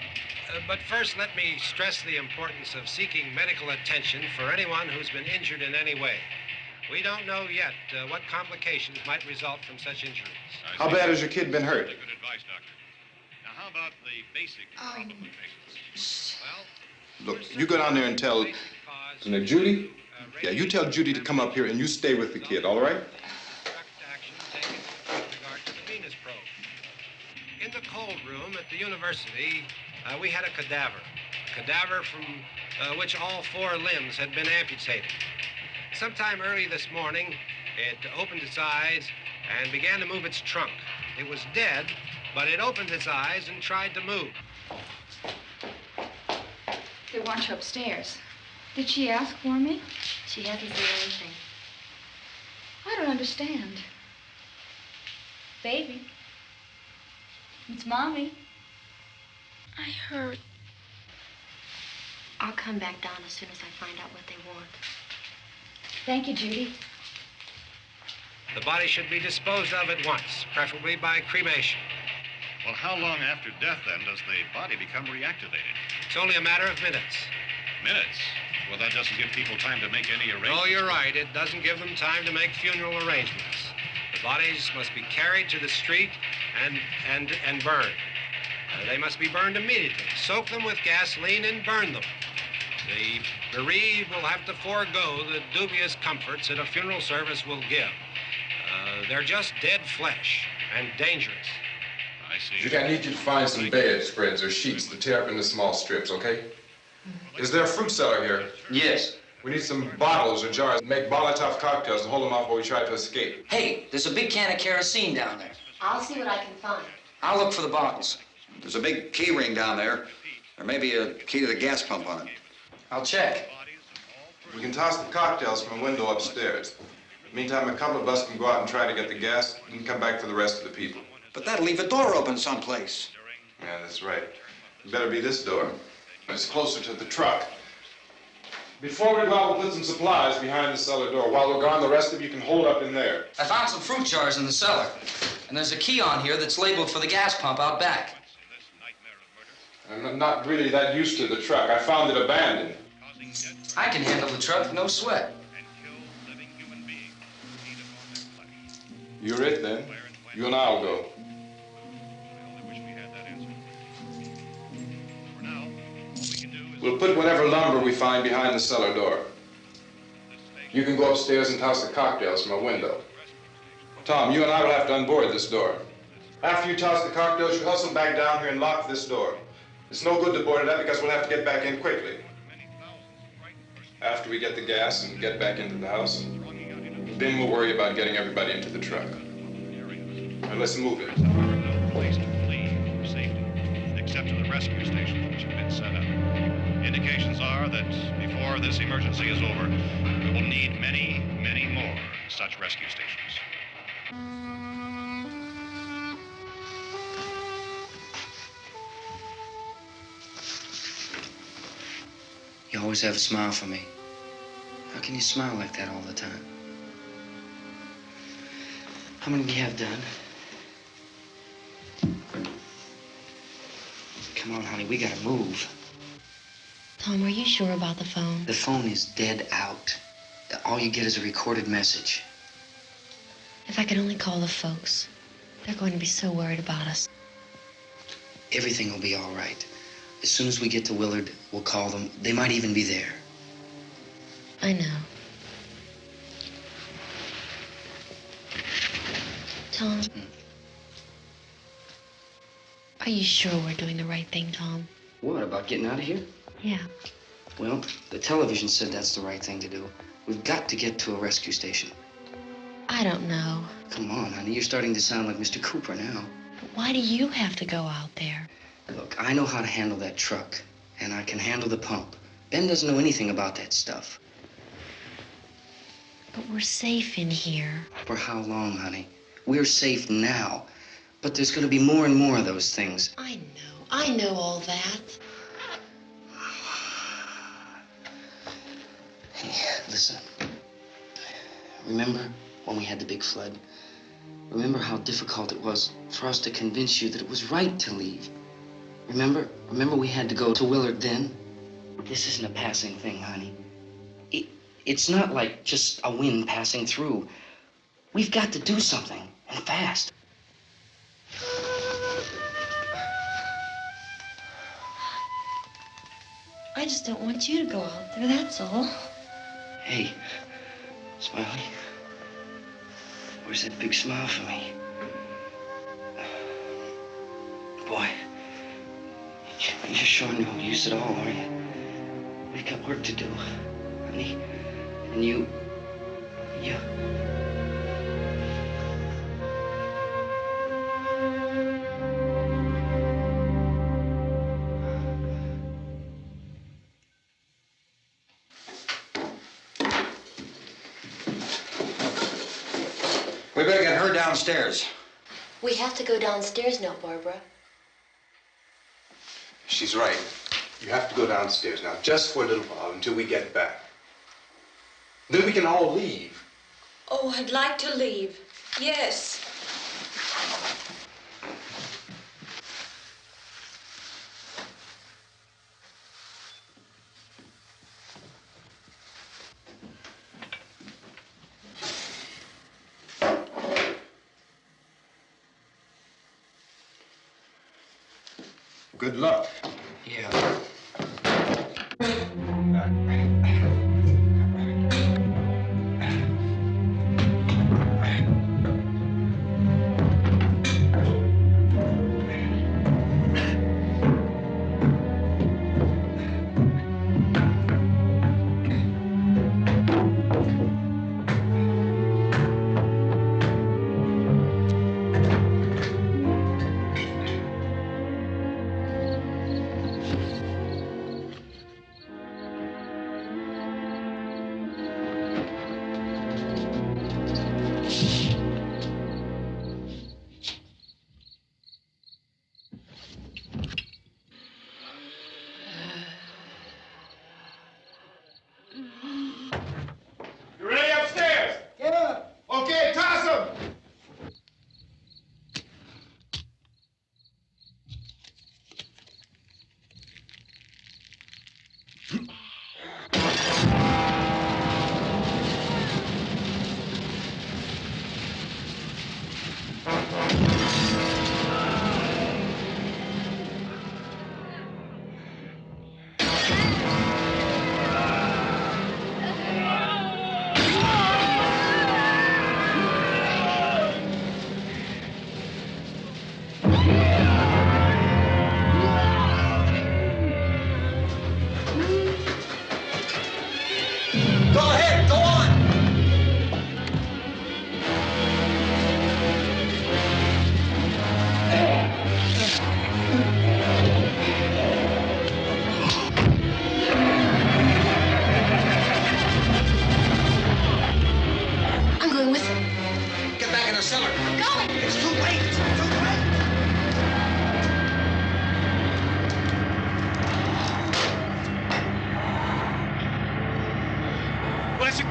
But first, let me stress the importance of seeking medical attention for anyone who's been injured in any way. We don't know yet what complications might result from such injuries. How bad has your kid been hurt? Good advice, Doctor. Now, how about the basic complications? Look, you go down there and tell... Now, Judy? Yeah, you tell Judy to come up here and you stay with the kid, all right? In the cold room at the university, we had a cadaver from which all 4 limbs had been amputated. Sometime early this morning, it opened its eyes and began to move its trunk. It was dead, but it opened its eyes and tried to move. They want you upstairs. Did she ask for me? She hasn't said anything. I don't understand. Baby. It's Mommy. I heard. I'll come back down as soon as I find out what they want. Thank you, Judy. The body should be disposed of at once, preferably by cremation. Well, how long after death, then, does the body become reactivated? It's only a matter of minutes. Minutes? Well, that doesn't give people time to make any arrangements. Oh, you're right. It doesn't give them time to make funeral arrangements. The bodies must be carried to the street and burned. They must be burned immediately. Soak them with gasoline and burn them. The bereaved will have to forego the dubious comforts that a funeral service will give. They're just dead flesh and dangerous. I see. Judy, I need you to find some bedspreads or sheets to tear up into small strips, okay? Is there a fruit cellar here? Yes. We need some bottles or jars. Make Molotov cocktails and hold them off while we try to escape. Hey, there's a big can of kerosene down there. I'll see what I can find. I'll look for the bottles. There's a big key ring down there. There may be a key to the gas pump on it. I'll check. We can toss the cocktails from a window upstairs. Meantime, a couple of us can go out and try to get the gas and come back for the rest of the people. But that'll leave a door open someplace. Yeah, that's right. It better be this door. It's closer to the truck. Before we go out, we'll put some supplies behind the cellar door. While we're gone, the rest of you can hold up in there. I found some fruit jars in the cellar. And there's a key on here that's labeled for the gas pump out back. I'm not really that used to the truck. I found it abandoned. I can handle the truck, no sweat. You're it, then. You and I'll go. We'll put whatever lumber we find behind the cellar door. You can go upstairs and toss the cocktails from a window. Tom, you and I will have to unboard this door. After you toss the cocktails, you hustle back down here and lock this door. It's no good to board it up because we'll have to get back in quickly. After we get the gas and get back into the house, then we'll worry about getting everybody into the truck. Now let's move it. Place to flee for safety, except to the of rescue stations which have been set up. Indications are that before this emergency is over, we will need many, many more such rescue stations. You always have a smile for me. How can you smile like that all the time? How many do you have done? Come on, honey, we gotta move. Tom, are you sure about the phone? The phone is dead out. All you get is a recorded message. If I could only call the folks. They're going to be so worried about us. Everything will be all right. As soon as we get to Willard, we'll call them. They might even be there. I know. Tom, are you sure we're doing the right thing, Tom? What, about getting out of here? Yeah. Well, the television said that's the right thing to do. We've got to get to a rescue station. I don't know. Come on, honey, you're starting to sound like Mr. Cooper now. But why do you have to go out there? Look, I know how to handle that truck, and I can handle the pump. Ben doesn't know anything about that stuff. But we're safe in here. For how long, honey? We're safe now, but there's going to be more and more of those things. I know all that. Hey, listen. Remember when we had the big flood? Remember how difficult it was for us to convince you that it was right to leave? Remember we had to go to Willard then? This isn't a passing thing, honey. It's not like just a wind passing through. We've got to do something, and fast. I just don't want you to go out there, that's all. Hey, Smiley. Where's that big smile for me? Boy, you're showing no use at all, are you? We've got work to do, honey. And you... We better get her downstairs. We have to go downstairs now, Barbara. She's right. You have to go downstairs now, just for a little while, until we get back. Then we can all leave. Oh, I'd like to leave. Yes. Good luck. Yeah.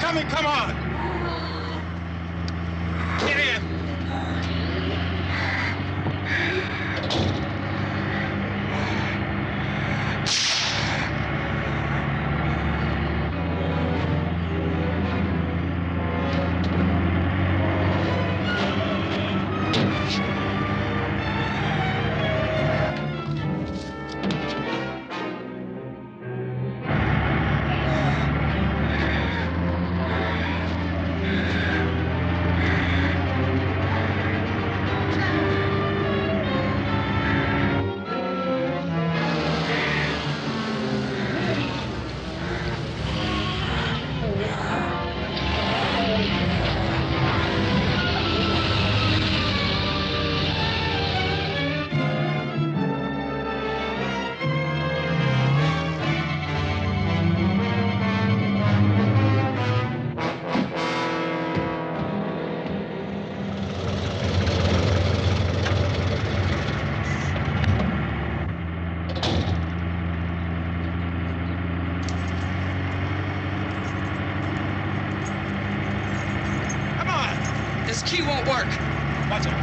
coming, come on! Get in! Key won't work. Watch out.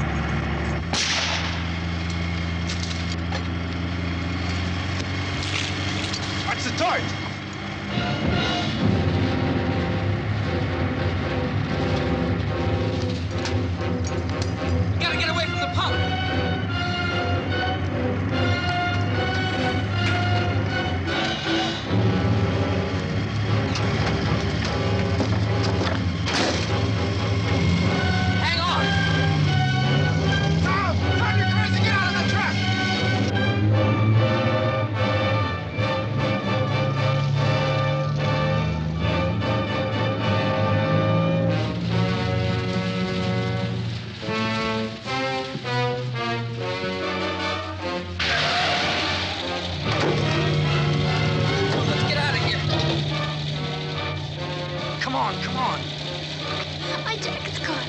Watch the torch. We gotta get away from the pump. Come on. My jacket's caught.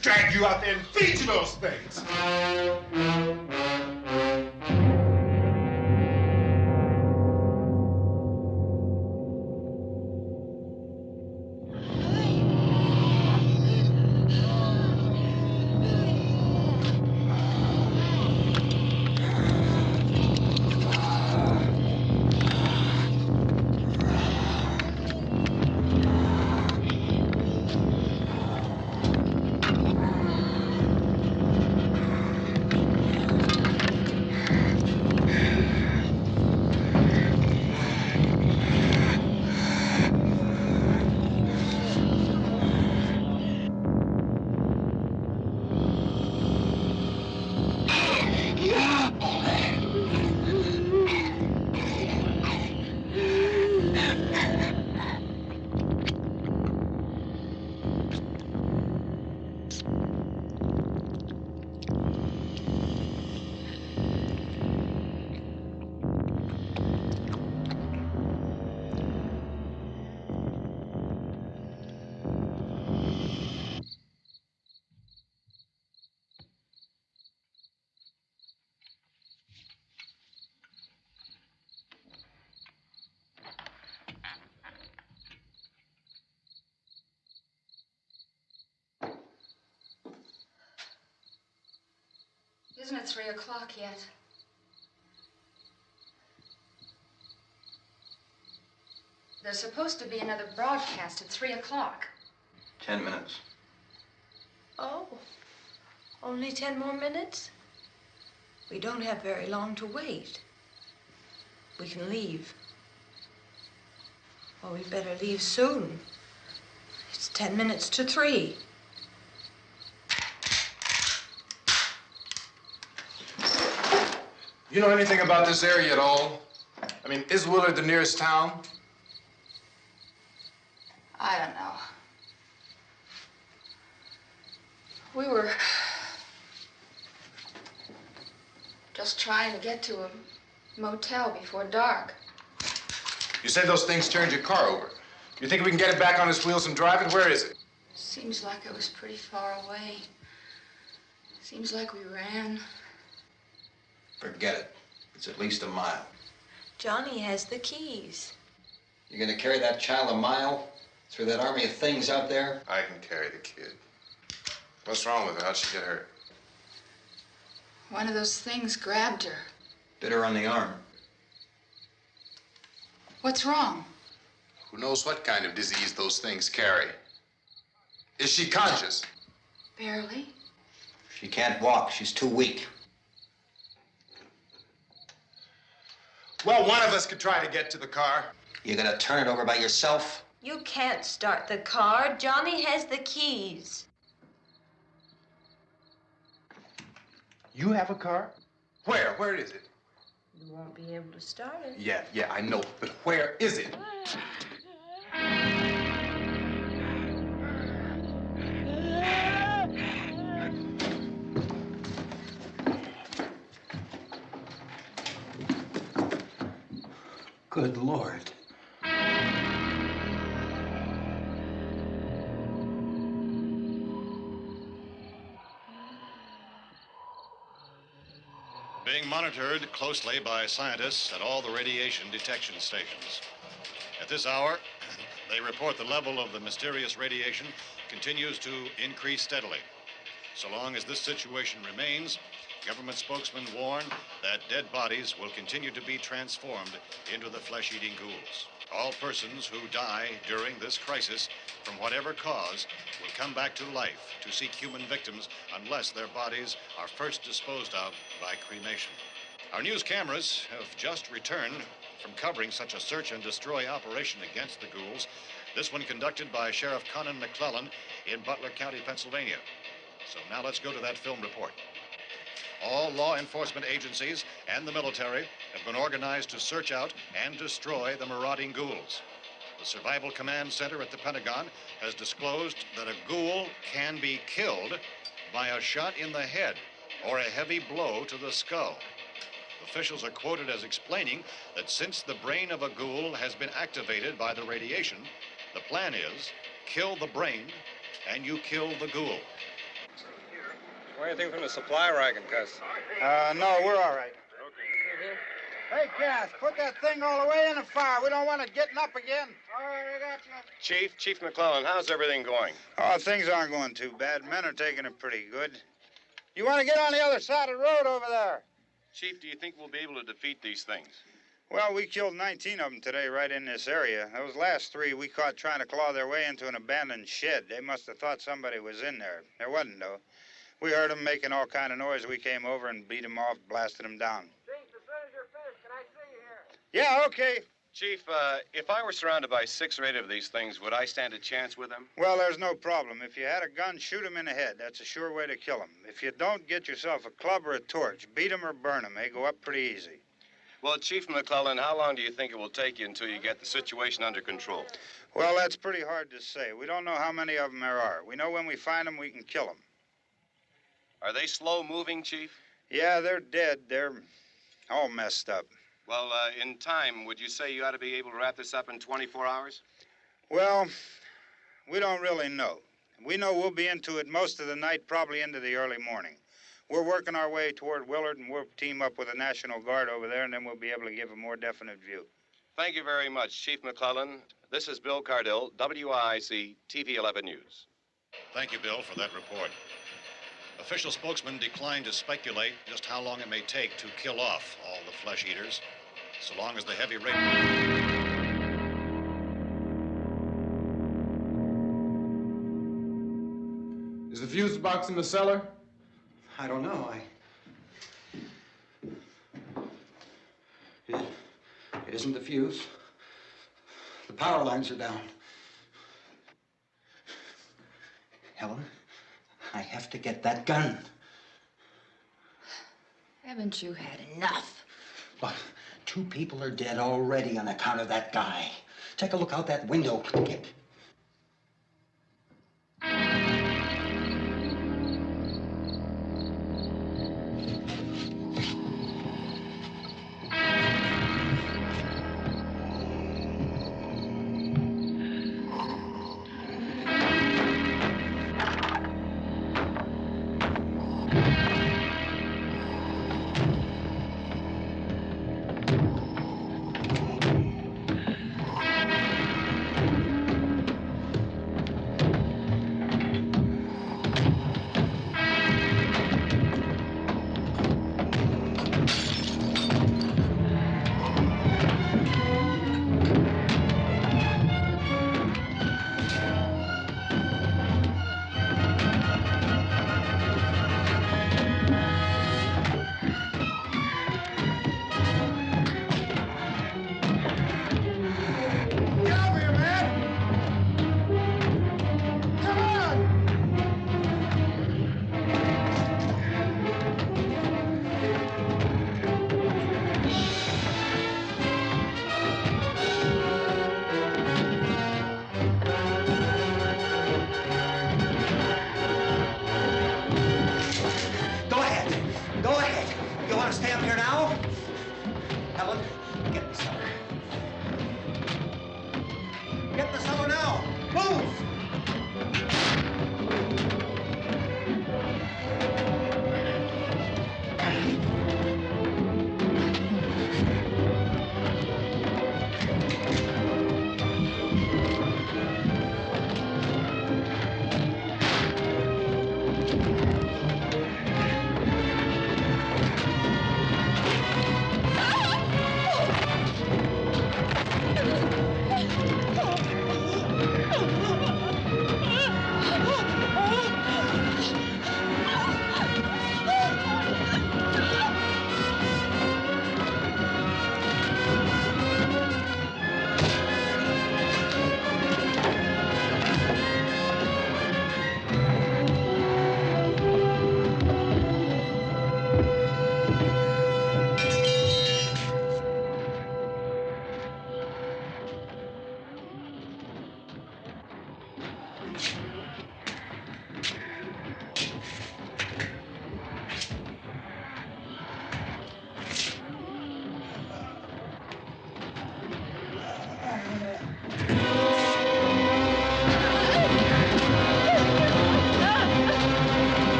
Drag you out there and feed you those things. Isn't it 3 o'clock yet? There's supposed to be another broadcast at 3 o'clock. 10 minutes. Oh, only 10 more minutes? We don't have very long to wait. We can leave. Well, we better leave soon. It's 10 minutes to 3. You know anything about this area at all? I mean, is Willard the nearest town? I don't know. We were just trying to get to a motel before dark. You said those things turned your car over. You think we can get it back on its wheels and drive it? Where is it? Seems like it was pretty far away. Seems like we ran. Forget it. It's at least a mile. Johnny has the keys. You're gonna carry that child a mile through that army of things out there? I can carry the kid. What's wrong with her? How'd she get hurt? One of those things grabbed her. Bit her on the arm. What's wrong? Who knows what kind of disease those things carry? Is she conscious? Barely. She can't walk. She's too weak. Well, one of us could try to get to the car. You gonna turn it over by yourself? You can't start the car. Johnny has the keys. You have a car? Where? Where is it? You won't be able to start it. Yeah, I know. But where is it? Good Lord. Being monitored closely by scientists at all the radiation detection stations. At this hour, they report the level of the mysterious radiation continues to increase steadily. So long as this situation remains, government spokesmen warn that dead bodies will continue to be transformed into the flesh-eating ghouls. All persons who die during this crisis, from whatever cause, will come back to life to seek human victims unless their bodies are first disposed of by cremation. Our news cameras have just returned from covering such a search and destroy operation against the ghouls, this one conducted by Sheriff Conan McClellan in Butler County, Pennsylvania. So now let's go to that film report. All law enforcement agencies and the military have been organized to search out and destroy the marauding ghouls. The Survival Command Center at the Pentagon has disclosed that a ghoul can be killed by a shot in the head or a heavy blow to the skull. Officials are quoted as explaining that since the brain of a ghoul has been activated by the radiation, the plan is kill the brain and you kill the ghoul. Want anything from the supply wagon, Cuz? No, we're all right. Hey, Cass, put that thing all the way in the fire. We don't want it getting up again. All right, I got you. Chief McClellan, how's everything going? Oh, things aren't going too bad. Men are taking it pretty good. You want to get on the other side of the road over there? Chief, do you think we'll be able to defeat these things? Well, we killed 19 of them today right in this area. Those last 3 we caught trying to claw their way into an abandoned shed. They must have thought somebody was in there. There wasn't, though. We heard them making all kind of noise. We came over and beat them off, blasted them down. Chief, as soon as you're finished, can I see you here? Yeah, okay. Chief, if I were surrounded by 6 or 8 of these things, would I stand a chance with them? Well, there's no problem. If you had a gun, shoot them in the head. That's a sure way to kill them. If you don't, get yourself a club or a torch. Beat them or burn them. They go up pretty easy. Well, Chief McClellan, how long do you think it will take you until you get the situation under control? Well, that's pretty hard to say. We don't know how many of them there are. We know when we find them, we can kill them. Are they slow-moving, Chief? Yeah, they're dead. They're all messed up. Well, in time, would you say you ought to be able to wrap this up in 24 hours? Well, we don't really know. We know we'll be into it most of the night, probably into the early morning. We're working our way toward Willard, and we'll team up with the National Guard over there, and then we'll be able to give a more definite view. Thank you very much, Chief McClellan. This is Bill Cardill, WIC TV 11 News. Thank you, Bill, for that report. Official spokesman declined to speculate just how long it may take to kill off all the flesh eaters, so long as the heavy rain... Is the fuse box in the cellar? I don't know. It isn't the fuse. The power lines are down. Helen, I have to get that gun. Haven't you had enough? But 2 people are dead already on account of that guy. Take a look out that window. Get...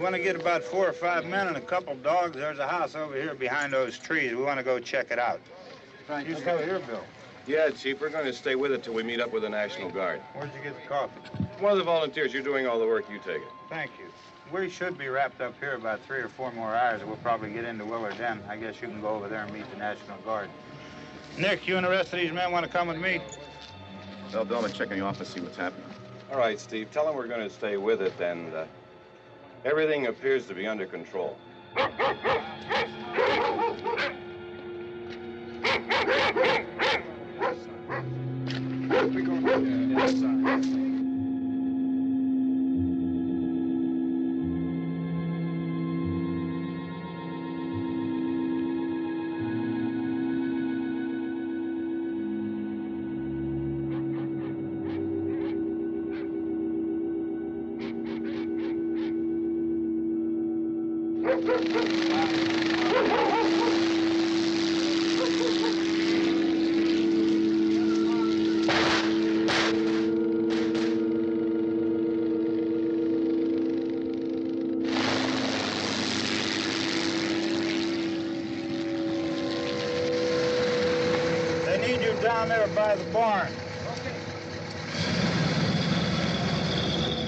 want to get about 4 or 5 men and a couple dogs. There's a house over here behind those trees. We want to go check it out. Right. You stay here, Bill. Yeah, Chief, we're going to stay with it till we meet up with the National Guard. Where'd you get the coffee? One of the volunteers. You're doing all the work. You take it. Thank you. We should be wrapped up here about 3 or 4 more hours, and we'll probably get into Willard then. I guess you can go over there and meet the National Guard. Nick, you and the rest of these men want to come with me? Well, Bill, I'm check in the office, see what's happening. All right, Steve. Tell them we're going to stay with it, and everything appears to be under control. Down there by the barn. Okay.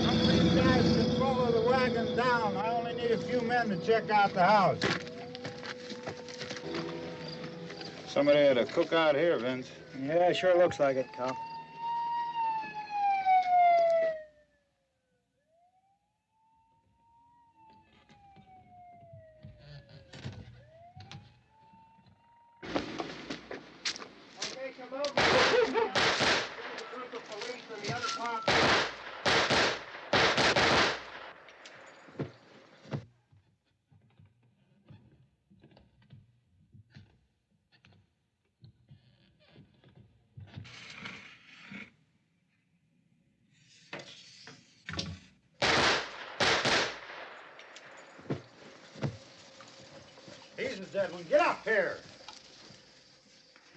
Some of these guys can follow the wagon down. I only need a few men to check out the house. Somebody had a cookout here, Vince. Yeah, sure looks like it, Karl. He's the dead one. Get up here.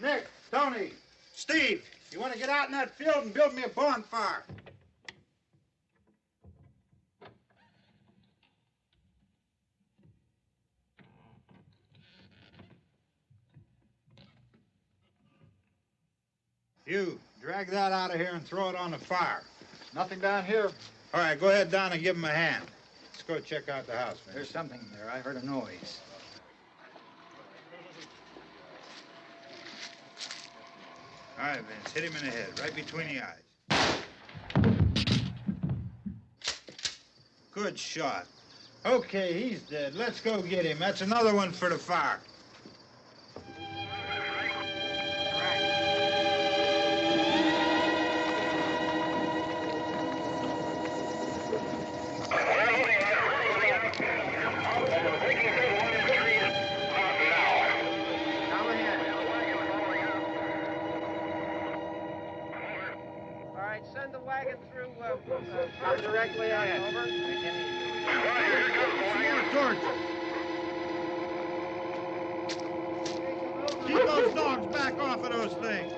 Nick, Tony, Steve, you want to get out in that field and build me a bonfire? You, drag that out of here and throw it on the fire. Nothing down here. All right, go ahead down and give him a hand. Let's go check out the house, man. There's something there. I heard a noise. All right, Vince, hit him in the head, right between the eyes. Good shot. Okay, he's dead. Let's go get him. That's another one for the fire. Send the wagon through, come directly ahead. Over. Some more torches. Keep those dogs back off of those things.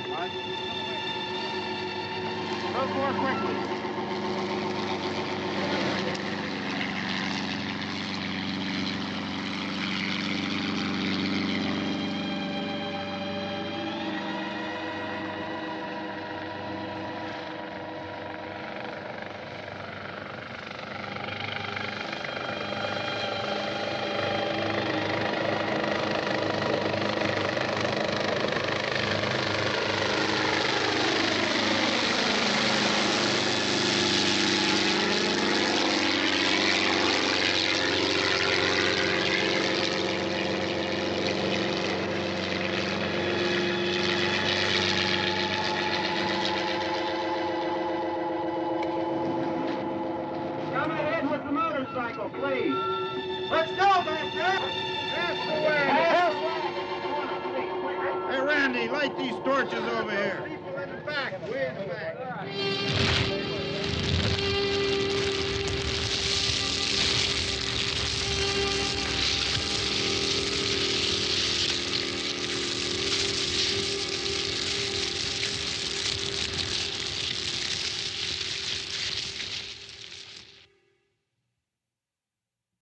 What? Move more quickly. Please. Let's go back there. That's the way. Hey, Randy, light these torches over here. People in the back, way in the back.